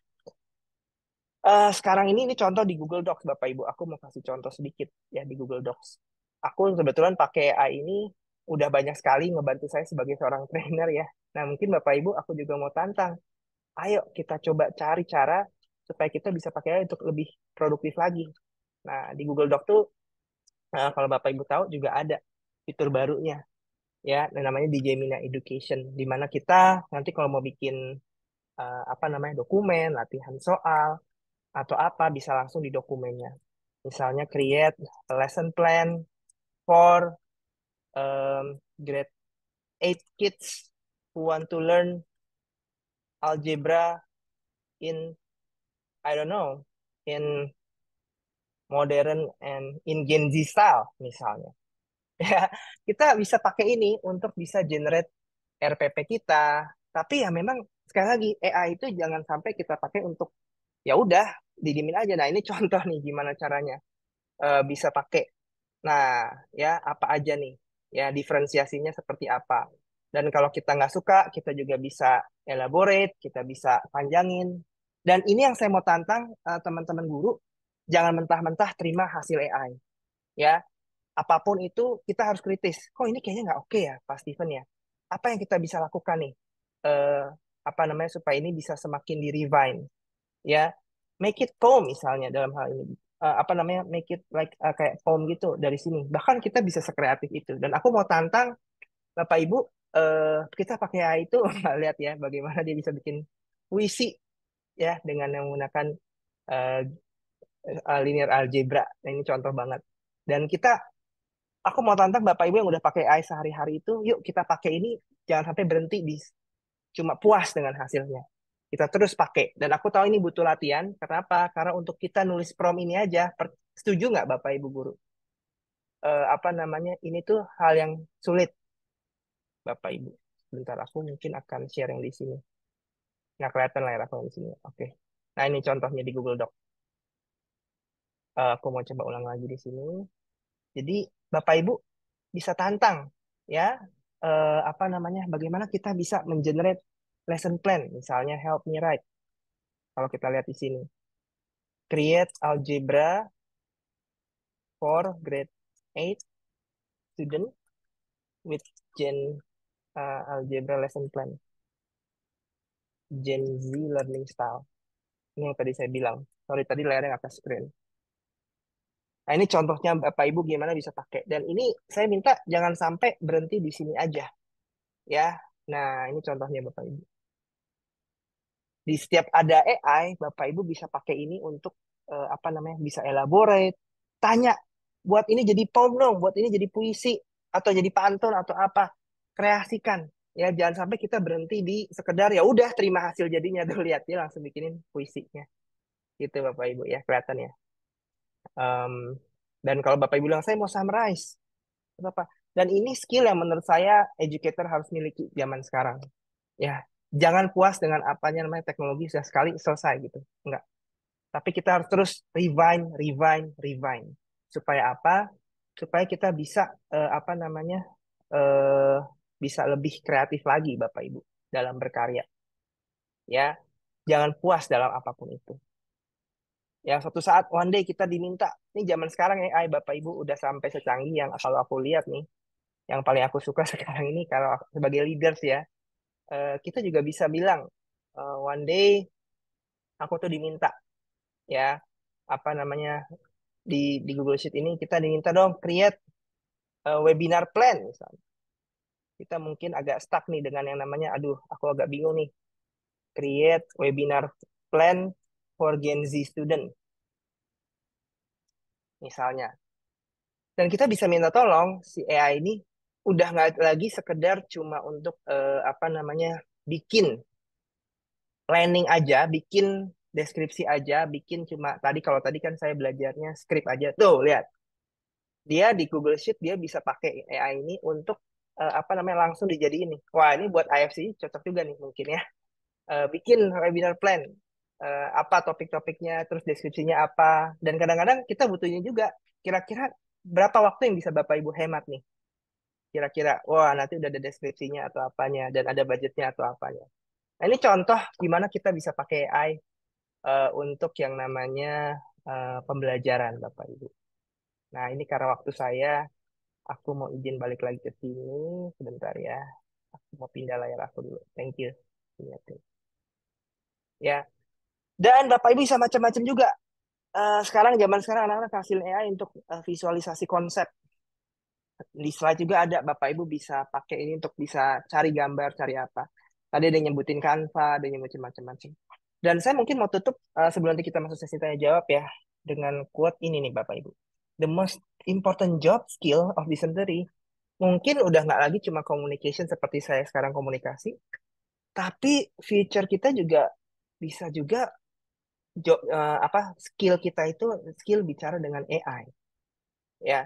Sekarang ini contoh di Google Docs Bapak Ibu. Aku mau kasih contoh sedikit ya di Google Docs. Aku kebetulan pakai AI ini udah banyak sekali ngebantu saya sebagai seorang trainer ya. Nah mungkin Bapak Ibu aku juga mau tantang. Ayo kita coba cari cara supaya kita bisa pakai AI untuk lebih produktif lagi. Nah di Google Docs tuh kalau Bapak Ibu tahu juga ada fitur barunya ya, dan namanya di Gemini Education, di mana kita nanti kalau mau bikin apa namanya dokumen, latihan soal atau apa bisa langsung di dokumennya. Misalnya create a lesson plan for grade 8 kids who want to learn algebra in, I don't know, in modern and in Gen Z style misalnya. Ya, kita bisa pakai ini untuk bisa generate RPP kita. Tapi ya memang sekali lagi AI itu jangan sampai kita pakai untuk ya udah didiemin aja. Nah, ini contoh nih gimana caranya bisa pakai. Nah, ya apa aja nih? Ya diferensiasinya seperti apa? Dan kalau kita nggak suka, kita juga bisa elaborate, kita bisa panjangin. Dan ini yang saya mau tantang teman-teman guru, jangan mentah-mentah terima hasil AI. Ya, apapun itu kita harus kritis. Kok ini kayaknya nggak oke ya, Pak Steven ya? Apa yang kita bisa lakukan nih? Eh, apa namanya supaya ini bisa semakin di-refine, ya? Make it foam misalnya dalam hal ini. Apa namanya? Make it like kayak foam gitu dari sini. Bahkan kita bisa sekreatif itu. Dan aku mau tantang Bapak Ibu, kita pakai AI itu lihat ya bagaimana dia bisa bikin puisi ya dengan menggunakan eh, linear algebra. Nah, ini contoh banget. Dan aku mau tantang Bapak Ibu yang udah pakai AI sehari-hari itu, yuk kita pakai ini, jangan sampai berhenti di cuma puas dengan hasilnya. Kita terus pakai. Dan aku tahu ini butuh latihan. Kenapa? Karena untuk kita nulis prompt ini aja, setuju nggak Bapak Ibu guru? Apa namanya? Ini tuh hal yang sulit, Bapak Ibu. Sebentar, aku mungkin akan share yang di sini. Nggak kelihatan layar aku di sini. Oke. Nah, ini contohnya di Google Doc. Aku mau coba ulang lagi di sini. Jadi, Bapak Ibu bisa tantang ya apa namanya bagaimana kita bisa mengenerate lesson plan misalnya help me write kalau kita lihat di sini create algebra for grade 8 student with Gen algebra lesson plan Gen Z learning style ini yang tadi saya bilang sorry tadi layarnya nggak ke screen. Nah ini contohnya Bapak Ibu gimana bisa pakai dan ini saya minta jangan sampai berhenti di sini aja ya. Nah ini contohnya Bapak Ibu. Di setiap ada AI, Bapak Ibu bisa pakai ini untuk apa namanya? Bisa elaborate, tanya, buat ini jadi poem dong, buat ini jadi puisi atau jadi pantun atau apa. Kreasikan. Ya, jangan sampai kita berhenti di sekedar ya udah terima hasil jadinya tuh lihat dia langsung bikinin puisinya. Gitu Bapak Ibu ya, kelihatan ya. Em, dan kalau Bapak Ibu bilang saya mau summarize, Bapak. Dan ini skill yang menurut saya educator harus miliki zaman sekarang. Ya, jangan puas dengan apanya namanya teknologi sudah sekali selesai gitu. Enggak. Tapi kita harus terus refine, refine, refine. Supaya apa? Supaya kita bisa apa namanya? eh bisa lebih kreatif lagi Bapak Ibu dalam berkarya. Ya, jangan puas dalam apapun itu. Ya, suatu saat one day kita diminta, ini zaman sekarang AI Bapak Ibu udah sampai secanggih yang kalau aku lihat nih, yang paling aku suka sekarang ini kalau sebagai leaders ya, kita juga bisa bilang one day aku tuh diminta ya apa namanya di Google Sheet ini kita diminta dong create webinar plan misalnya. Kita mungkin agak stuck nih dengan yang namanya aduh aku agak bingung nih create webinar plan for Gen Z student misalnya. Dan kita bisa minta tolong si AI ini udah nggak lagi sekedar cuma untuk apa namanya bikin planning aja, bikin deskripsi aja, bikin cuma tadi kalau tadi kan saya belajarnya script aja. Tuh, lihat. Dia di Google Sheet dia bisa pakai AI ini untuk apa namanya langsung dijadiin nih. Wah, ini buat IFC cocok juga nih mungkin ya. Bikin webinar plan. Apa topik-topiknya, terus deskripsinya apa. Dan kadang-kadang kita butuhnya juga kira-kira berapa waktu yang bisa Bapak Ibu hemat nih. Kira-kira, wah nanti udah ada deskripsinya atau apanya, dan ada budgetnya atau apanya. Nah, ini contoh gimana kita bisa pakai AI untuk yang namanya pembelajaran Bapak Ibu. Nah, ini karena waktu saya, aku mau izin balik lagi ke sini sebentar ya. Aku mau pindah layar aku dulu. Thank you. Ingatin. Ya. Dan Bapak Ibu bisa macam-macam juga. Sekarang zaman sekarang anak-anak hasil AI untuk visualisasi konsep. Di slide juga ada Bapak Ibu bisa pakai ini untuk bisa cari gambar, cari apa. Tadi ada yang nyebutin Canva, ada yang nyebutin macam-macam. Dan saya mungkin mau tutup sebelum nanti kita masuk sesi tanya jawab ya dengan quote ini nih Bapak Ibu. The most important job skill of the century mungkin udah nggak lagi cuma communication seperti saya sekarang komunikasi, tapi future kita juga bisa juga apa skill kita itu skill bicara dengan AI ya.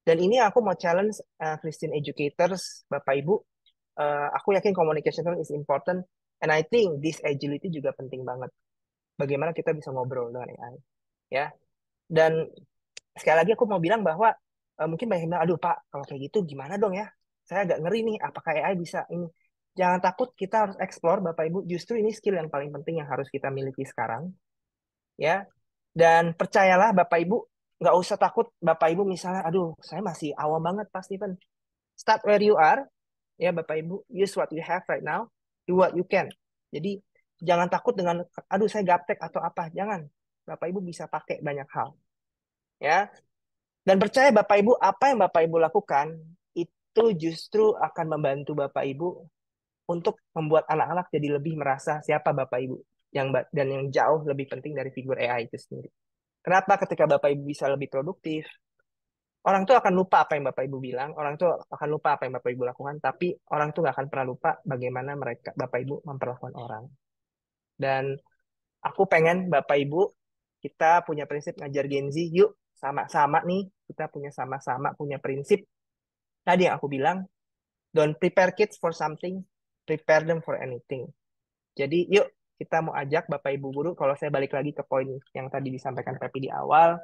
Dan ini aku mau challenge Christian educators, Bapak Ibu. Aku yakin communication is important, and I think this agility juga penting banget. Bagaimana kita bisa ngobrol dengan AI, ya. Dan sekali lagi aku mau bilang bahwa mungkin banyak yang bilang, aduh Pak, kalau kayak gitu gimana dong ya? Saya agak ngeri nih, apakah AI bisa ini? Jangan takut, kita harus explore, Bapak Ibu. Justru ini skill yang paling penting yang harus kita miliki sekarang, ya. Dan percayalah Bapak Ibu, nggak usah takut Bapak Ibu misalnya, aduh saya masih awam banget Pak Steven. Start where you are, ya Bapak Ibu, use what you have right now, do what you can. Jadi jangan takut dengan, aduh saya gaptek atau apa, jangan. Bapak Ibu bisa pakai banyak hal, ya. Dan percaya Bapak Ibu, apa yang Bapak Ibu lakukan itu justru akan membantu Bapak Ibu untuk membuat anak-anak jadi lebih merasa siapa Bapak Ibu dan yang jauh lebih penting dari figur AI itu sendiri. Kenapa ketika Bapak Ibu bisa lebih produktif, orang tuh akan lupa apa yang Bapak Ibu bilang, orang tuh akan lupa apa yang Bapak Ibu lakukan, tapi orang tuh nggak akan pernah lupa bagaimana Bapak Ibu memperlakukan orang. Dan aku pengen Bapak Ibu kita punya prinsip ngajar Gen Z, yuk sama-sama nih, kita punya sama-sama punya prinsip. Tadi yang aku bilang, don't prepare kids for something, prepare them for anything. Jadi yuk kita mau ajak Bapak Ibu guru, kalau saya balik lagi ke poin yang tadi disampaikan Pepi di awal,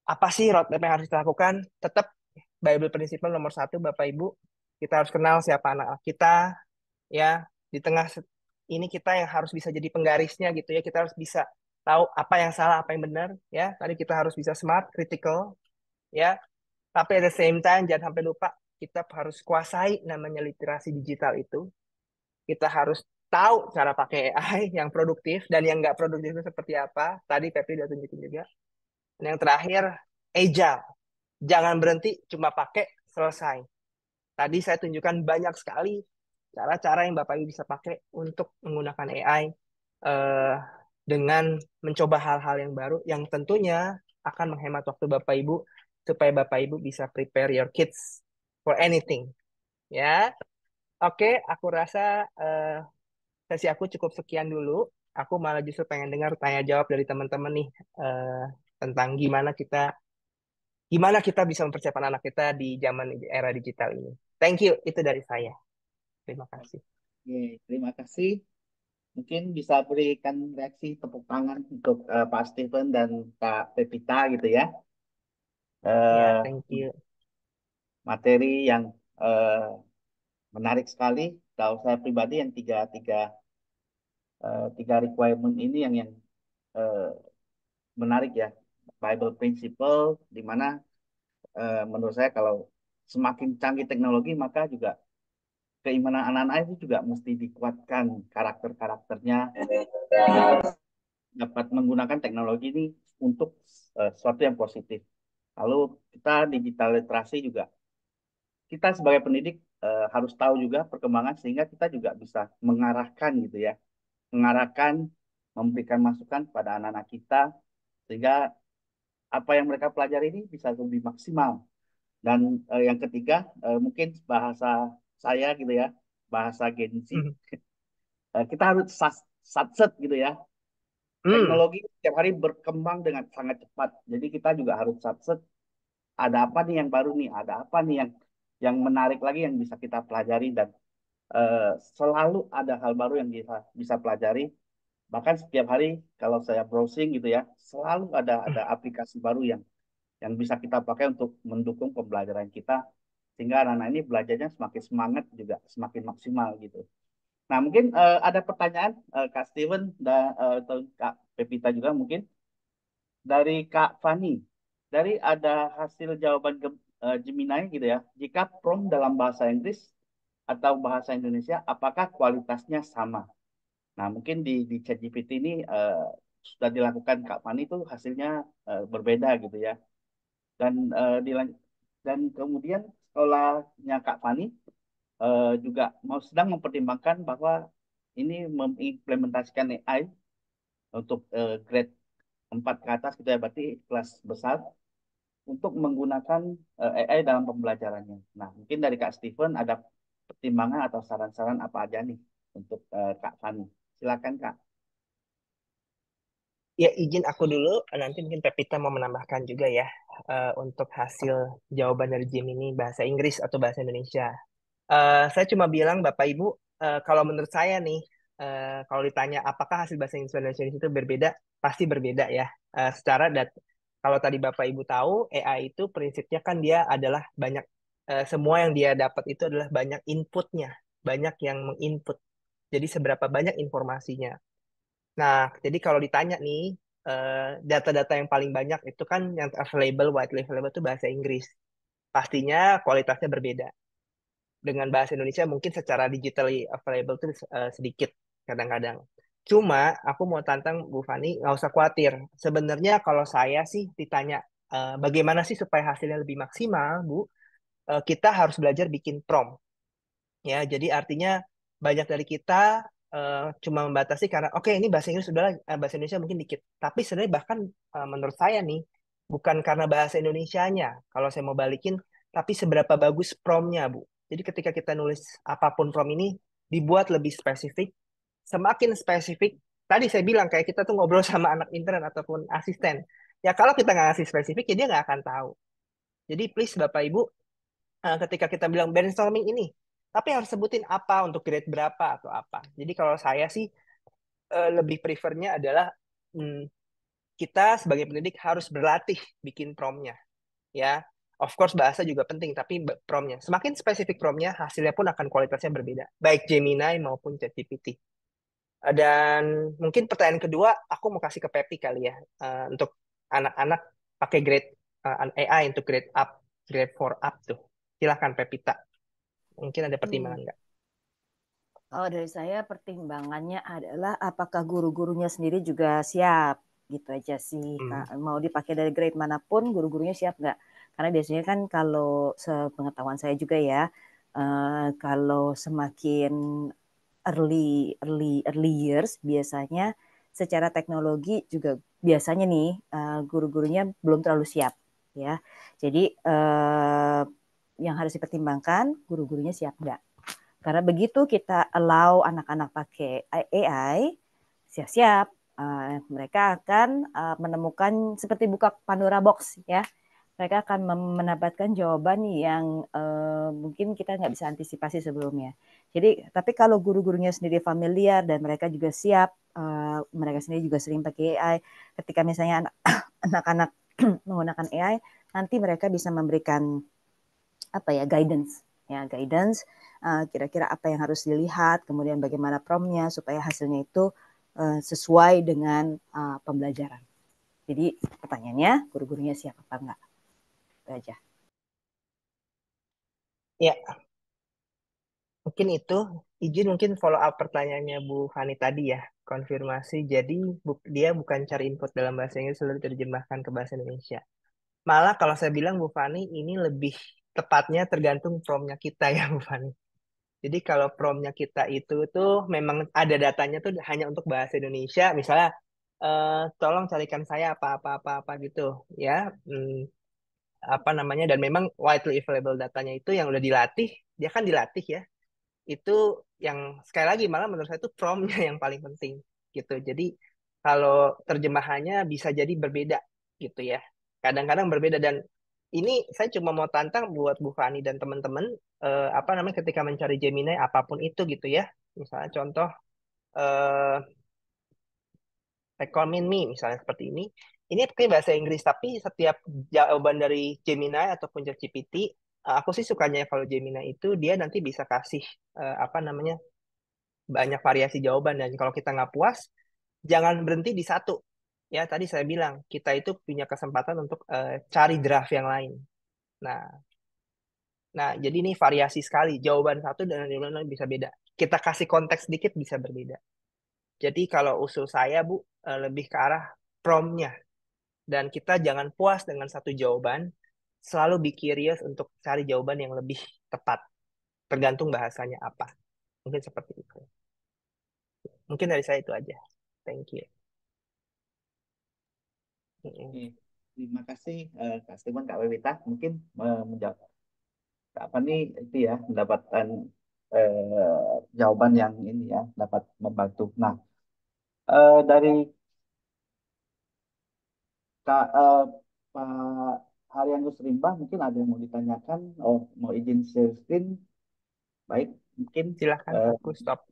apa sih roadmap yang harus kita lakukan? Tetap Bible Principle nomor satu, Bapak Ibu. Kita harus kenal siapa anak kita, ya. Di tengah ini kita yang harus bisa jadi penggarisnya gitu ya. Kita harus bisa tahu apa yang salah, apa yang benar, ya. Tadi kita harus bisa smart, critical, ya. Tapi at the same time, jangan sampai lupa, kita harus kuasai namanya literasi digital itu. Kita harus tahu cara pakai AI yang produktif dan yang nggak produktif itu seperti apa. Tadi Pepi udah tunjukin juga. Dan yang terakhir, agile. Jangan berhenti cuma pakai selesai. Tadi saya tunjukkan banyak sekali cara-cara yang Bapak Ibu bisa pakai untuk menggunakan AI eh, dengan mencoba hal-hal yang baru yang tentunya akan menghemat waktu Bapak Ibu supaya Bapak Ibu bisa prepare your kids for anything. Ya, oke, aku rasa sesi aku cukup sekian dulu. Aku malah justru pengen dengar tanya jawab dari teman-teman nih eh, tentang gimana kita bisa mempersiapkan anak kita di zaman era digital ini. Thank you, itu dari saya. Terima kasih. Oke, terima kasih. Mungkin bisa berikan reaksi tepuk tangan untuk Pak Steven dan Kak Pepita gitu ya. Ya, Eh, thank you. Materi yang eh, menarik sekali. Kalau saya pribadi yang tiga requirement ini yang eh, menarik ya. Bible Principle, di mana menurut saya kalau semakin canggih teknologi maka juga keimanan anak-anak itu juga mesti dikuatkan karakter-karakternya dapat menggunakan teknologi ini untuk sesuatu yang positif. Lalu kita digital literasi juga, kita sebagai pendidik harus tahu juga perkembangan sehingga kita juga bisa mengarahkan gitu ya, mengarahkan, memberikan masukan kepada anak-anak kita sehingga apa yang mereka pelajari ini bisa lebih maksimal. Dan yang ketiga mungkin bahasa saya gitu ya, bahasa Gen Z, Hmm. kita harus satset gitu ya. Hmm. Teknologi setiap hari berkembang dengan sangat cepat. Jadi kita juga harus satset. Ada apa nih yang baru nih? Ada apa nih yang menarik lagi yang bisa kita pelajari dan selalu ada hal baru yang bisa bisa pelajari. Bahkan setiap hari kalau saya browsing gitu ya, selalu ada aplikasi baru yang bisa kita pakai untuk mendukung pembelajaran kita sehingga anak-anak ini belajarnya semakin semangat juga semakin maksimal gitu. Nah, mungkin ada pertanyaan Kak Steven dan atau Kak Pepita juga mungkin dari Kak Fani. Dari ada hasil jawaban Gemini gitu ya. Jika prompt dalam bahasa Inggris atau bahasa Indonesia, apakah kualitasnya sama? Nah, mungkin di ChatGPT ini sudah dilakukan Kak Fani itu hasilnya berbeda gitu ya. Dan dan kemudian sekolahnya Kak Fani juga mau sedang mempertimbangkan bahwa ini mengimplementasikan AI untuk grade 4 ke atas gitu ya, berarti kelas besar. untuk menggunakan AI dalam pembelajarannya. Nah, mungkin dari Kak Steven ada pertimbangan atau saran-saran apa aja nih untuk Kak Fani. Silakan Kak. Ya, izin aku dulu, nanti mungkin Pepita mau menambahkan juga ya, untuk hasil jawaban dari Gemini bahasa Inggris atau bahasa Indonesia. Saya cuma bilang Bapak Ibu, kalau menurut saya nih, kalau ditanya apakah hasil bahasa Inggris dan bahasa Indonesia itu berbeda, pasti berbeda ya. Kalau tadi Bapak Ibu tahu, AI itu prinsipnya kan dia adalah banyak, semua yang dia dapat itu adalah banyak inputnya, banyak yang menginput. Jadi seberapa banyak informasinya. Nah, jadi kalau ditanya nih, data-data yang paling banyak itu kan yang available, widely available itu bahasa Inggris. Pastinya kualitasnya berbeda dengan bahasa Indonesia mungkin secara digitally available tuh sedikit kadang-kadang. Cuma aku mau tantang Bu Fani, nggak usah khawatir. Sebenarnya kalau saya sih ditanya bagaimana sih supaya hasilnya lebih maksimal, Bu, kita harus belajar bikin prompt. Ya, jadi artinya banyak dari kita cuma membatasi karena oke ini bahasa Inggris sudah bahasa Indonesia mungkin dikit. Tapi sebenarnya bahkan menurut saya nih bukan karena bahasa Indonesianya kalau saya mau balikin, tapi seberapa bagus promnya, Bu. Jadi ketika kita nulis apapun prom ini dibuat lebih spesifik, semakin spesifik. Tadi saya bilang kayak kita tuh ngobrol sama anak intern ataupun asisten. Ya kalau kita nggak ngasih spesifik ya dia nggak akan tahu. Jadi please Bapak Ibu, ketika kita bilang brainstorming ini, tapi harus sebutin apa untuk grade berapa atau apa. Jadi kalau saya sih lebih prefernya adalah hmm, kita sebagai pendidik harus berlatih bikin promnya, ya. Of course bahasa juga penting, tapi promnya semakin spesifik promnya, hasilnya pun akan kualitasnya berbeda, baik Gemini maupun ChatGPT. Dan mungkin pertanyaan kedua, aku mau kasih ke Pepi kali ya, untuk anak-anak pakai grade AI untuk grade up, grade 4 up tuh. Silahkan Pepita. Mungkin ada pertimbangan Hmm. nggak? Kalau dari saya pertimbangannya adalah apakah guru-gurunya sendiri juga siap, gitu aja sih. Mau dipakai dari grade manapun, guru-gurunya siap nggak? Karena biasanya kan kalau sepengetahuan saya juga ya, kalau semakin early years biasanya secara teknologi juga biasanya nih guru-gurunya belum terlalu siap ya. Jadi yang harus dipertimbangkan guru-gurunya siap nggak? Karena begitu kita allow anak-anak pakai AI, siap-siap mereka akan menemukan seperti buka Pandora box ya. Mereka akan mendapatkan jawaban yang mungkin kita nggak bisa antisipasi sebelumnya. Jadi, tapi kalau guru-gurunya sendiri familiar dan mereka juga siap, mereka sendiri juga sering pakai AI. Ketika misalnya anak-anak menggunakan AI, nanti mereka bisa memberikan apa ya guidance kira-kira apa yang harus dilihat, kemudian bagaimana promnya supaya hasilnya itu sesuai dengan pembelajaran. Jadi pertanyaannya guru-gurunya siap apa enggak? Itu aja. Ya, mungkin itu. Izin mungkin follow up pertanyaannya Bu Fani tadi ya. Konfirmasi, jadi dia bukan cari input dalam bahasa Inggris lalu diterjemahkan ke bahasa Indonesia. Malah kalau saya bilang Bu Fani, ini lebih tepatnya tergantung promnya kita ya Bu Fani. Jadi kalau promnya kita itu tuh memang ada datanya tuh hanya untuk bahasa Indonesia, misalnya tolong carikan saya apa-apa-apa gitu ya. Hmm, apa namanya, dan memang widely available datanya itu yang udah dilatih, dia kan dilatih ya, itu yang sekali lagi malah menurut saya itu promnya yang paling penting gitu. Jadi kalau terjemahannya bisa jadi berbeda gitu ya, kadang-kadang berbeda. Dan ini saya cuma mau tantang buat Bu Fani dan teman-teman, apa namanya, ketika mencari Gemini apapun itu gitu ya, misalnya contoh eh, recommend me misalnya seperti ini pakai bahasa Inggris tapi setiap jawaban dari Gemini ataupun ChatGPT, aku sih sukanya kalau Gemini itu dia nanti bisa kasih apa namanya, banyak variasi jawaban. Dan kalau kita nggak puas, jangan berhenti di satu. Ya, tadi saya bilang kita itu punya kesempatan untuk cari draft yang lain. Nah, nah, jadi ini variasi sekali. Jawaban satu dengan jawaban lain bisa beda. Kita kasih konteks sedikit bisa berbeda. Jadi kalau usul saya, Bu, lebih ke arah prompt-nya. Dan kita jangan puas dengan satu jawaban. Selalu be curious untuk cari jawaban yang lebih tepat. Tergantung bahasanya apa. Mungkin seperti itu. Mungkin dari saya itu aja. Thank you. Mm-mm. Oke. Terima kasih Kak Steven, Kak Wewita. Mungkin menjawab apa nih itu ya mendapatkan jawaban yang ini ya dapat membantu. Nah, dari Kak Pak Haryanus Rimba mungkin ada yang mau ditanyakan. Oh, mau izin share screen. Baik, mungkin Silahkan, eh, aku stop.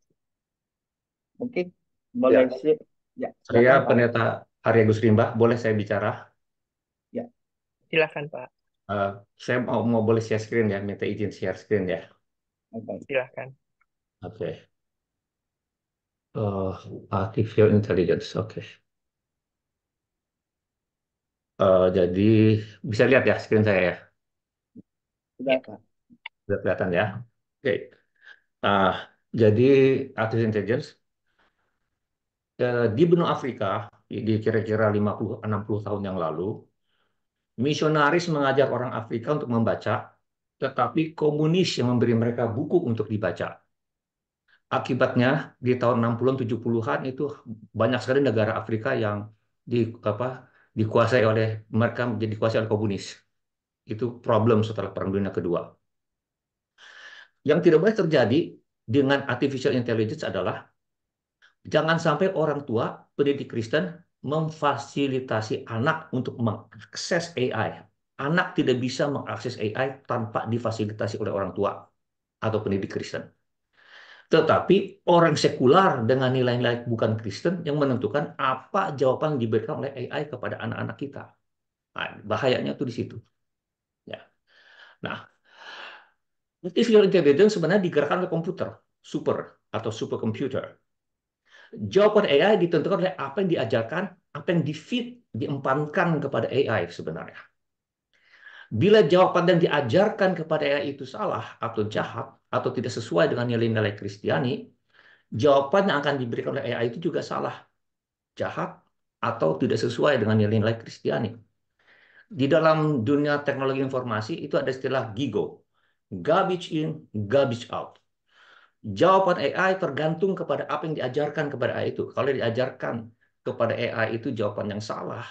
mungkin boleh Ya, share. Ya, saya silakan Pak. Pendeta Arya Gus Rimba. Boleh saya bicara? Ya, Silahkan, Pak. Eh, saya mau boleh share screen ya, minta izin share screen ya. baik. Silahkan. Oke. Artificial intelligence. Oke. Jadi bisa lihat ya screen saya ya. Sudah Ya, Pak. Sudah kelihatan ya. Oke. Ah, jadi artificial intelligence di benua Afrika di kira-kira 50-60 tahun yang lalu, misionaris mengajar orang Afrika untuk membaca, tetapi komunis yang memberi mereka buku untuk dibaca. Akibatnya di tahun 60-an 70-an itu banyak sekali negara Afrika yang di apa dikuasai oleh mereka menjadi dikuasai oleh komunis. Itu problem setelah Perang Dunia Kedua. Yang tidak boleh terjadi dengan artificial intelligence adalah jangan sampai orang tua pendidik Kristen memfasilitasi anak untuk mengakses AI. Anak tidak bisa mengakses AI tanpa difasilitasi oleh orang tua atau pendidik Kristen. Tetapi orang sekular dengan nilai-nilai bukan Kristen yang menentukan apa jawaban yang diberikan oleh AI kepada anak-anak kita. Nah, bahayanya tuh di situ. Ya. Nah, artificial intelligence sebenarnya digerakkan oleh komputer, super atau supercomputer. Jawaban AI ditentukan oleh apa yang diajarkan, apa yang di-feed, diempankan kepada AI sebenarnya. Bila jawaban yang diajarkan kepada AI itu salah atau jahat atau tidak sesuai dengan nilai-nilai Kristiani, jawaban yang akan diberikan oleh AI itu juga salah, jahat, atau tidak sesuai dengan nilai-nilai Kristiani. Di dalam dunia teknologi informasi itu ada istilah GIGO, garbage in, garbage out. Jawaban AI tergantung kepada apa yang diajarkan kepada AI itu. Kalau diajarkan kepada AI itu jawaban yang salah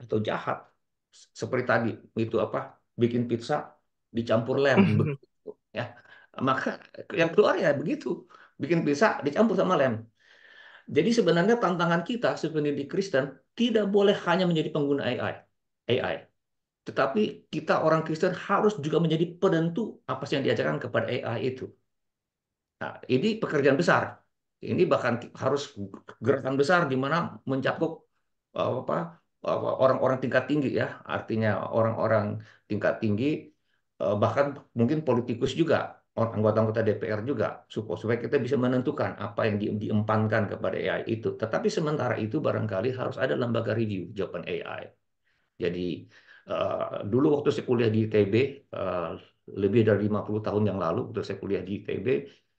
atau jahat, seperti tadi itu apa, bikin pizza dicampur lem, begitu ya. Maka yang keluar ya begitu, bikin pizza dicampur sama lem. Jadi sebenarnya tantangan kita sebagai di Kristen tidak boleh hanya menjadi pengguna AI, tetapi kita orang Kristen harus juga menjadi penentu apa yang diajarkan kepada AI itu. Nah, ini pekerjaan besar. Ini bahkan harus gerakan besar di mana mencakup apa orang-orang tingkat tinggi ya, artinya orang-orang tingkat tinggi bahkan mungkin politikus juga, anggota-anggota DPR juga supaya kita bisa menentukan apa yang diempankan kepada AI itu. Tetapi sementara itu barangkali harus ada lembaga review jawaban AI. Jadi dulu waktu saya kuliah di ITB, lebih dari 50 tahun yang lalu, waktu saya kuliah di ITB,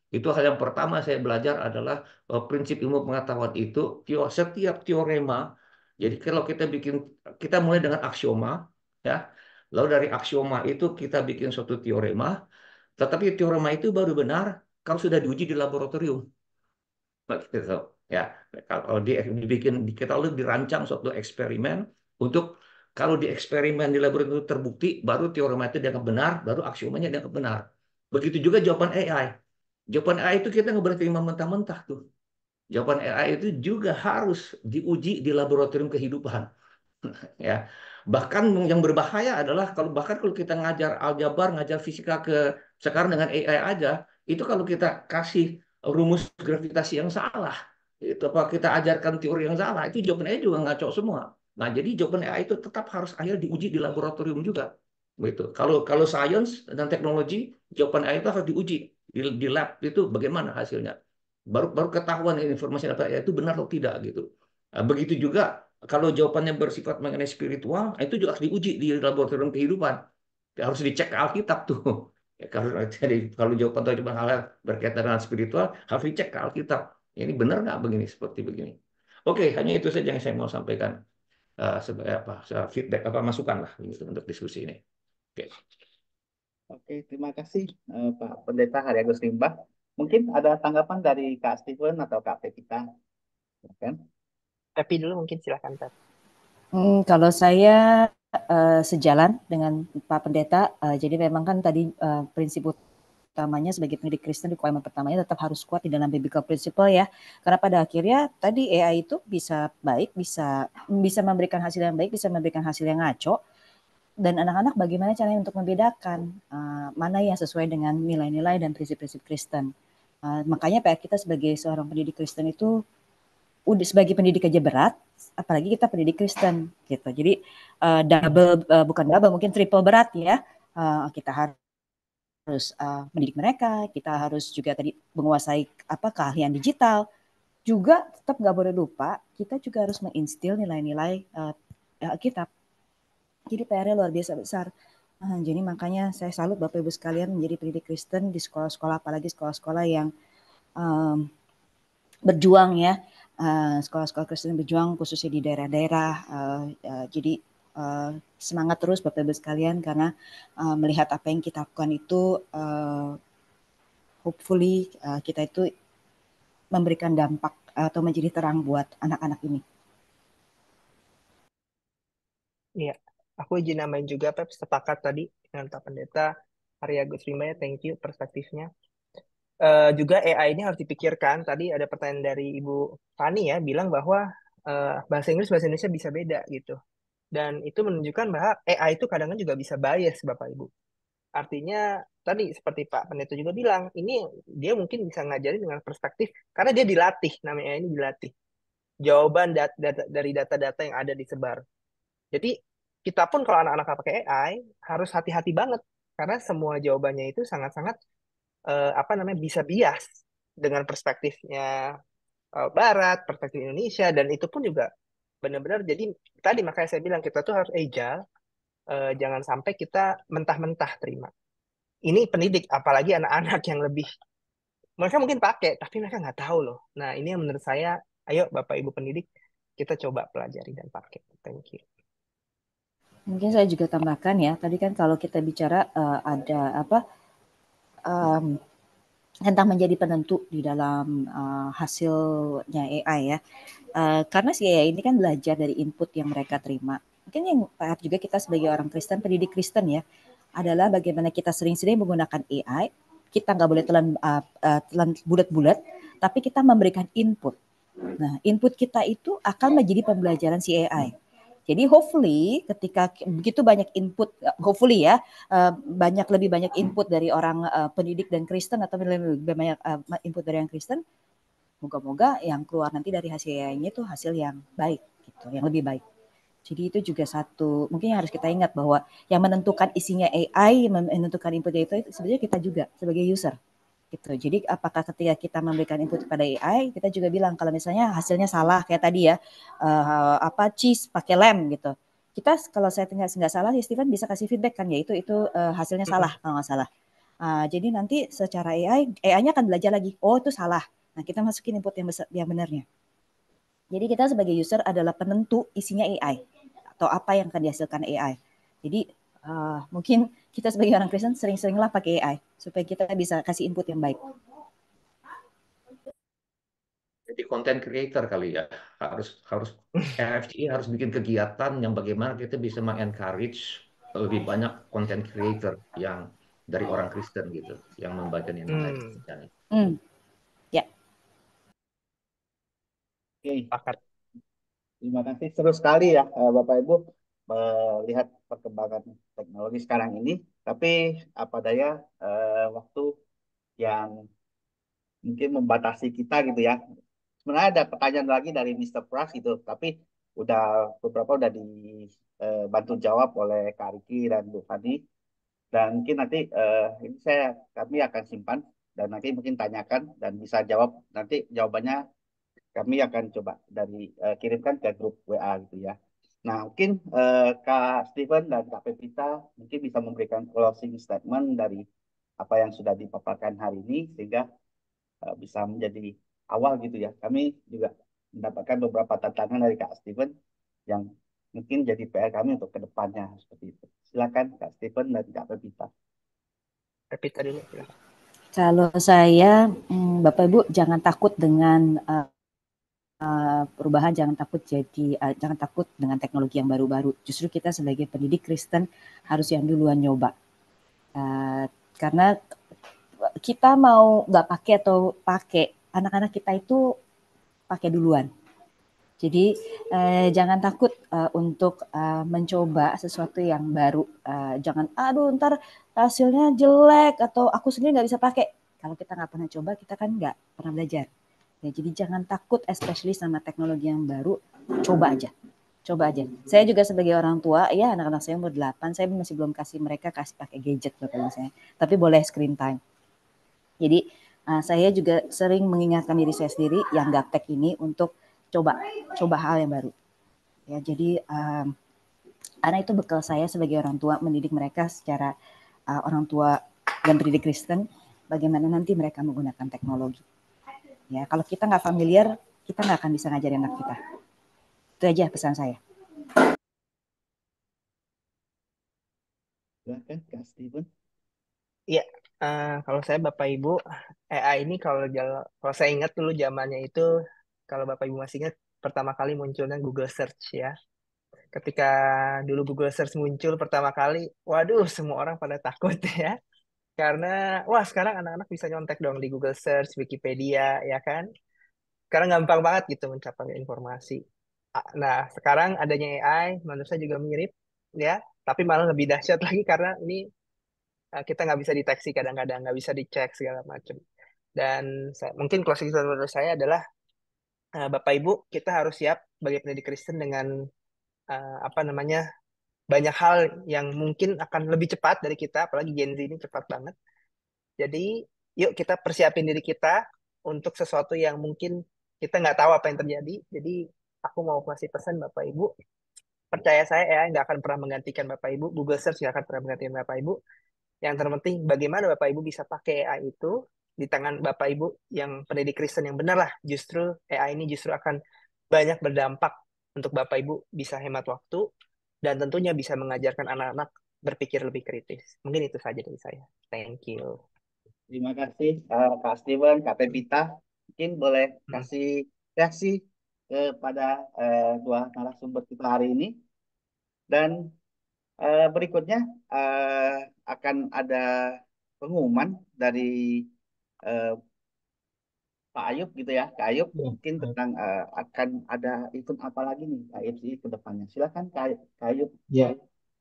itu hal yang pertama saya belajar adalah prinsip ilmu pengetahuan itu, setiap teorema, jadi kalau kita mulai dengan aksioma, ya, lalu dari aksioma itu kita bikin suatu teorema, tetapi teorema itu baru benar kalau sudah diuji di laboratorium. Gitu. Ya, kalau dibikin kita lalu dirancang suatu eksperimen untuk kalau di eksperimen di laboratorium itu terbukti, baru teorema itu dianggap benar, baru aksiomanya dianggap benar. Begitu juga jawaban AI. Jawaban AI itu kita nggak boleh terima mentah-mentah tuh. Jawaban AI itu juga harus diuji di laboratorium kehidupan. Ya, bahkan yang berbahaya adalah kalau kita ngajar aljabar, ngajar fisika ke sekarang dengan AI aja, itu kalau kita kasih rumus gravitasi yang salah, itu apa kita ajarkan teori yang salah, itu jawaban AI juga ngaco semua. Nah, jadi jawaban AI itu tetap harus akhirnya diuji di laboratorium juga. Begitu. Kalau kalau sains dan teknologi, jawaban AI itu harus diuji di lab itu bagaimana hasilnya. Baru ketahuan informasi apa itu benar atau tidak gitu. Nah, begitu juga kalau jawabannya bersifat mengenai spiritual, itu juga harus diuji di laboratorium kehidupan. Harus dicek ke Alkitab tuh. Ya, kalau jawaban atau cuma hal berkaitan dengan spiritual, harus dicek ke Alkitab. Ini benar nggak begini seperti begini? Oke, hanya itu saja yang saya mau sampaikan sebagai apa feedback apa masukan lah gitu, untuk diskusi ini. Oke. Oke, terima kasih Pak Pendeta Haryagus Rimba. Mungkin ada tanggapan dari Kak Steven atau Kak Pevita, kan? Tapi dulu mungkin silahkan, Pak. Kalau saya sejalan dengan Pak Pendeta, jadi memang kan tadi prinsip utamanya sebagai pendidik Kristen requirement pertamanya tetap harus kuat di dalam biblical principle ya. Karena pada akhirnya tadi AI itu bisa baik, bisa bisa memberikan hasil yang baik, bisa memberikan hasil yang ngaco. Dan anak-anak bagaimana caranya untuk membedakan mana yang sesuai dengan nilai-nilai dan prinsip-prinsip Kristen. Makanya PR kita sebagai seorang pendidik Kristen itu udah sebagai pendidik aja berat, apalagi kita pendidik Kristen gitu. Jadi double bukan double mungkin triple berat ya. Kita harus mendidik mereka, kita harus juga tadi menguasai keahlian digital. Juga tetap nggak boleh lupa kita juga harus menginstil nilai-nilai Alkitab. Jadi PR-nya luar biasa besar. Jadi makanya saya salut Bapak Ibu sekalian menjadi pendidik Kristen di sekolah-sekolah, apalagi sekolah-sekolah yang berjuang ya, sekolah-sekolah Kristen berjuang khususnya di daerah-daerah. Jadi semangat terus Bapak Ibu sekalian karena melihat apa yang kita lakukan itu hopefully kita itu memberikan dampak atau menjadi terang buat anak-anak ini. Iya, aku izin nambahin juga, Pep, sepakat tadi dengan Pak Pendeta Arya Gusrimaya, thank you perspektifnya. Juga AI ini harus dipikirkan. Tadi ada pertanyaan dari Ibu Fani ya, bilang bahwa bahasa Inggris bahasa Indonesia bisa beda gitu. Dan itu menunjukkan bahwa AI itu kadang-kadang juga bisa bias, Bapak Ibu. Artinya tadi seperti Pak Pendeta juga bilang, ini dia mungkin bisa ngajarin dengan perspektif karena dia dilatih, namanya ini dilatih. Jawaban dari data-data yang ada disebar. Jadi kita pun kalau anak-anak pakai AI harus hati-hati banget karena semua jawabannya itu sangat-sangat apa namanya bisa bias dengan perspektifnya Barat, perspektif Indonesia dan itu pun juga benar-benar jadi tadi makanya saya bilang kita tuh harus agile, jangan sampai kita mentah-mentah terima. Ini pendidik apalagi anak-anak yang lebih mereka mungkin pakai tapi mereka nggak tahu loh. Nah ini yang menurut saya ayo Bapak Ibu pendidik kita coba pelajari dan pakai. Thank you. Mungkin saya juga tambahkan ya, tadi kan kalau kita bicara ada tentang menjadi penentu di dalam hasilnya AI ya. Karena si AI ini kan belajar dari input yang mereka terima. Mungkin yang PR juga kita sebagai orang Kristen, pendidik Kristen ya, adalah bagaimana kita sering-sering menggunakan AI. Kita nggak boleh telan bulat-bulat, tapi kita memberikan input. Nah, input kita itu akan menjadi pembelajaran si AI. Jadi hopefully ketika begitu banyak input, hopefully ya lebih banyak input dari orang pendidik dan Kristen atau lebih banyak input dari yang Kristen, moga-moga yang keluar nanti dari hasil AI-nya itu hasil yang baik gitu, yang lebih baik. Jadi itu juga satu mungkin yang harus kita ingat bahwa yang menentukan isinya AI, menentukan inputnya itu sebenarnya kita juga sebagai user gitu. Jadi apakah ketika kita memberikan input kepada AI, kita juga bilang kalau misalnya hasilnya salah kayak tadi ya, cheese pakai lem gitu. Kita kalau saya nggak salah, ya Steven bisa kasih feedback kan ya itu hasilnya salah kalau nggak salah. Jadi nanti secara AI-nya akan belajar lagi. Oh itu salah. Nah kita masukin input yang benarnya. Jadi kita sebagai user adalah penentu isinya AI atau apa yang akan dihasilkan AI. Jadi mungkin kita sebagai orang Kristen sering-seringlah pakai AI supaya kita bisa kasih input yang baik. Jadi content creator kali ya harus harus FFCI harus bikin kegiatan yang bagaimana kita bisa mengencourage lebih banyak content creator yang dari orang Kristen gitu yang membaca nilai. Ya. Oke, Pakat. terima kasih seru sekali ya Bapak Ibu melihat perkembangan teknologi sekarang ini. Tapi apa daya waktu yang mungkin membatasi kita gitu ya. Sebenarnya ada pertanyaan lagi dari Mr. Pras itu, tapi udah beberapa udah dibantu jawab oleh Kak Riki dan Bu Fani. Dan mungkin nanti ini kami akan simpan dan nanti mungkin tanyakan dan bisa jawab nanti jawabannya kami akan coba kirimkan ke grup WA gitu ya. Nah mungkin Kak Steven dan Kak Pevita mungkin bisa memberikan closing statement dari apa yang sudah dipaparkan hari ini sehingga bisa menjadi awal gitu ya. Kami juga mendapatkan beberapa tantangan dari Kak Steven yang mungkin jadi PR kami untuk kedepannya seperti itu. Silakan Kak Steven dan Kak Pevita. Pevita dulu silakan. Kalau saya, Bapak Ibu jangan takut dengan perubahan, jangan takut jangan takut dengan teknologi yang baru-baru. Justru kita sebagai pendidik Kristen harus yang duluan nyoba. Karena kita mau nggak pakai atau pakai, anak-anak kita itu pakai duluan. Jadi jangan takut untuk mencoba sesuatu yang baru. Jangan, aduh ntar hasilnya jelek atau aku sendiri nggak bisa pakai. Kalau kita nggak pernah coba, kita kan nggak pernah belajar. Ya, jadi jangan takut, especially sama teknologi yang baru, coba aja. Coba aja. Saya juga sebagai orang tua, ya anak-anak saya umur 8, saya masih belum kasih mereka pakai gadget Bapak Ibu saya. Tapi boleh screen time. Jadi saya juga sering mengingatkan diri saya sendiri yang gaptek ini untuk coba hal yang baru. Ya, jadi karena itu bekal saya sebagai orang tua mendidik mereka secara orang tua dan pendidik Kristen, bagaimana nanti mereka menggunakan teknologi. Ya, kalau kita nggak familiar, kita nggak akan bisa ngajarin anak kita. Itu aja pesan saya. Silahkan Kak Steven. Iya, kalau saya Bapak Ibu, AI ini kalau saya ingat dulu zamannya itu, kalau Bapak Ibu masih ingat, pertama kali munculnya Google Search ya. Ketika dulu Google Search muncul pertama kali, waduh semua orang pada takut ya. Karena, wah sekarang anak-anak bisa nyontek dong di Google Search, Wikipedia, ya kan? Sekarang gampang banget gitu mencapai informasi. Nah, sekarang adanya AI, manusia juga mirip, ya. Tapi malah lebih dahsyat lagi karena ini kita nggak bisa deteksi kadang-kadang, nggak bisa dicek segala macam. Dan mungkin closing statement menurut saya adalah, Bapak Ibu, kita harus siap sebagai pendidik Kristen dengan apa namanya, banyak hal yang mungkin akan lebih cepat dari kita, apalagi Gen Z ini cepat banget. Jadi, yuk kita persiapin diri kita untuk sesuatu yang mungkin kita nggak tahu apa yang terjadi. Jadi, aku mau kasih pesan Bapak Ibu, percaya saya ya, nggak akan pernah menggantikan Bapak Ibu. Google Search nggak akan pernah menggantikan Bapak Ibu. Yang terpenting, bagaimana Bapak Ibu bisa pakai AI itu di tangan Bapak Ibu yang pendidik Kristen yang benar lah. Justru AI ini justru akan banyak berdampak untuk Bapak Ibu bisa hemat waktu dan tentunya bisa mengajarkan anak-anak berpikir lebih kritis. Mungkin itu saja dari saya. Thank you. Terima kasih Kak Steven, Kak Pevita. Mungkin boleh Hmm. kasih reaksi kepada dua narasumber kita hari ini. Dan berikutnya akan ada pengumuman dari eh, Pak Ayub gitu ya. Kak Ayub Ya, mungkin baik. tentang akan ada event apa lagi nih Kak Ayub sih ke depannya. Silakan Kak Ayub. Ya,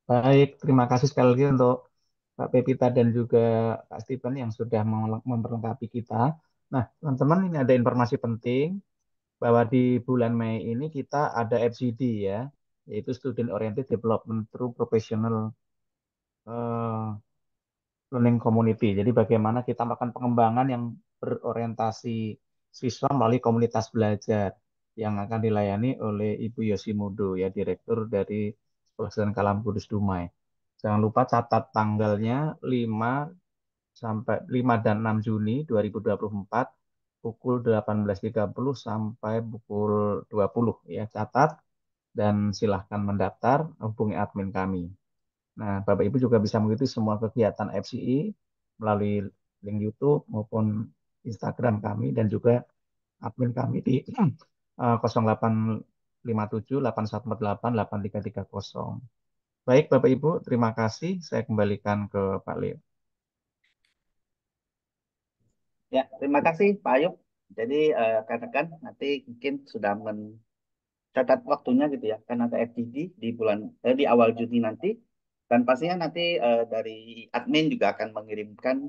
baik. Terima kasih sekali lagi untuk Pak Pepita dan juga Kak Stephen yang sudah memperlengkapi kita. Nah, teman-teman, ini ada informasi penting bahwa di bulan Mei ini kita ada FCD ya, yaitu Student Oriented Development Through Professional eh, Learning Community. Jadi bagaimana kita melakukan pengembangan yang berorientasi siswa melalui komunitas belajar yang akan dilayani oleh Ibu Yosimudo ya, Direktur dari Sekolah Kristen Kalam Kudus Dumai. Jangan lupa catat tanggalnya 5 dan 6 Juni 2024 pukul 18.30 sampai pukul 20 ya, catat dan silahkan mendaftar, hubungi admin kami. Nah, Bapak Ibu juga bisa mengikuti semua kegiatan FCI melalui link YouTube maupun Instagram kami dan juga admin kami di 0857 8148 8330. Baik, Bapak Ibu, terima kasih. Saya kembalikan ke Pak Leo. Ya, terima kasih Pak Ayub. Jadi rekan-rekan nanti mungkin sudah mencatat waktunya gitu ya, kan ada FGD di awal Juni nanti. Dan pastinya nanti dari admin juga akan mengirimkan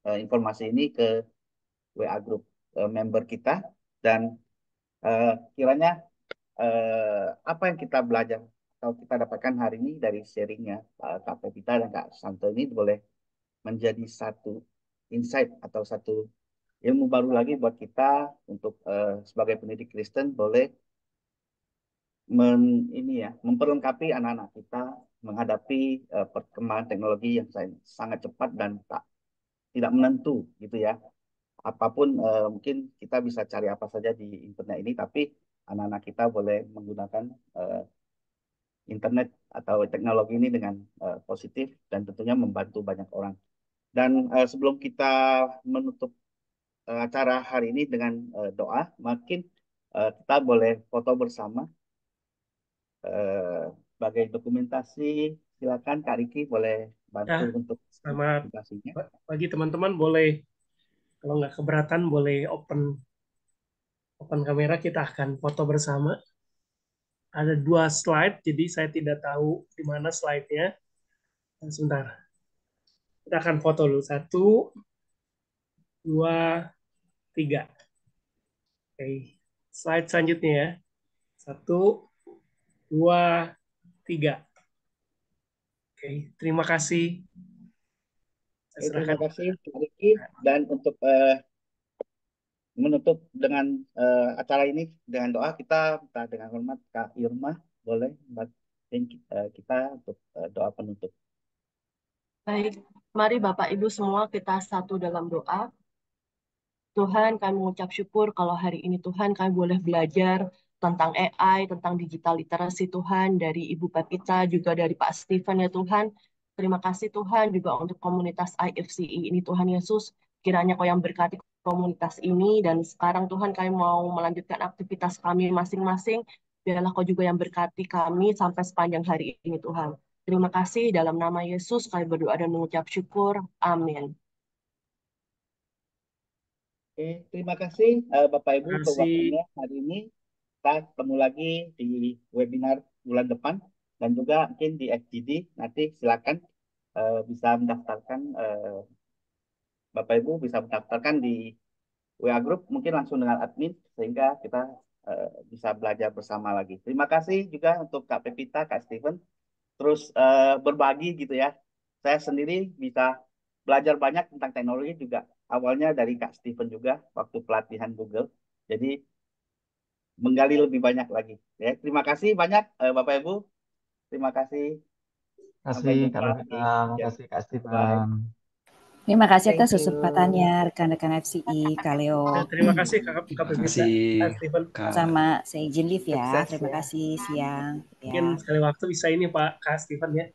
informasi ini ke WA group member kita dan eh, kiranya apa yang kita belajar atau kita dapatkan hari ini dari sharingnya Kak Pevita dan Kak Santo ini boleh menjadi satu insight atau satu ilmu baru lagi buat kita untuk sebagai pendidik Kristen boleh ini ya memperlengkapi anak-anak kita menghadapi perkembangan teknologi yang sangat cepat dan tidak menentu gitu ya. Apapun mungkin kita bisa cari apa saja di internet ini, tapi anak-anak kita boleh menggunakan internet atau teknologi ini dengan positif dan tentunya membantu banyak orang. Dan sebelum kita menutup acara hari ini dengan doa, makin kita boleh foto bersama sebagai dokumentasi. Silakan Kak Riki boleh bantu Ya, untuk selamat presentasinya. pagi teman-teman. Boleh, kalau nggak keberatan, boleh open kamera, kita akan foto bersama. Ada 2 slide, jadi saya tidak tahu di mana slide-nya. Sebentar. Kita akan foto dulu. 1, 2, 3. Oke. Slide selanjutnya ya. 1, 2, 3. Oke, terima kasih. Saya Terima serahkan. kasih Kak Riki. Dan untuk menutup dengan acara ini dengan doa, kita minta dengan hormat Kak Irma boleh bantuin kita untuk doa penutup. Baik, mari Bapak Ibu semua kita satu dalam doa. Tuhan, kami mengucap syukur kalau hari ini Tuhan kami boleh belajar tentang AI, tentang digital literasi Tuhan, dari Ibu Pepita, juga dari Pak Stephen ya Tuhan. Terima kasih Tuhan juga untuk komunitas IFCI ini Tuhan Yesus. Kiranya Kau yang berkati komunitas ini, dan sekarang Tuhan kami mau melanjutkan aktivitas kami masing-masing. Biarlah Kau juga yang berkati kami sampai sepanjang hari ini Tuhan. Terima kasih dalam nama Yesus kami berdoa dan mengucap syukur. Amin. Oke, terima kasih Bapak Ibu Terima untuk kasih. waktunya hari ini. Kita ketemu lagi di webinar bulan depan dan juga mungkin di FGD. Nanti silakan bisa mendaftarkan Bapak Ibu bisa mendaftarkan di WA Group mungkin langsung dengan admin sehingga kita bisa belajar bersama lagi. Terima kasih juga untuk Kak Pepita, Kak Steven. Terus berbagi gitu ya. Saya sendiri bisa belajar banyak tentang teknologi juga. Awalnya dari Kak Steven juga waktu pelatihan Google. Jadi menggali lebih banyak lagi. Ya, terima kasih banyak Bapak Ibu. Terima kasih. Sampai Kasih jumpa Kak lagi. Pevita, Ya, makasih Kak bye. Stephen. Terima kasih Thank atas you. kesempatannya rekan-rekan FCI, Kak Leo. Terima kasih Kak Terima Pepita, kasih Kak Stephen. Kak. Sama saya izin live ya. Sukses Terima ya. kasih siang. Mungkin Ya. sekali waktu bisa ini Pak Kak Stephen ya.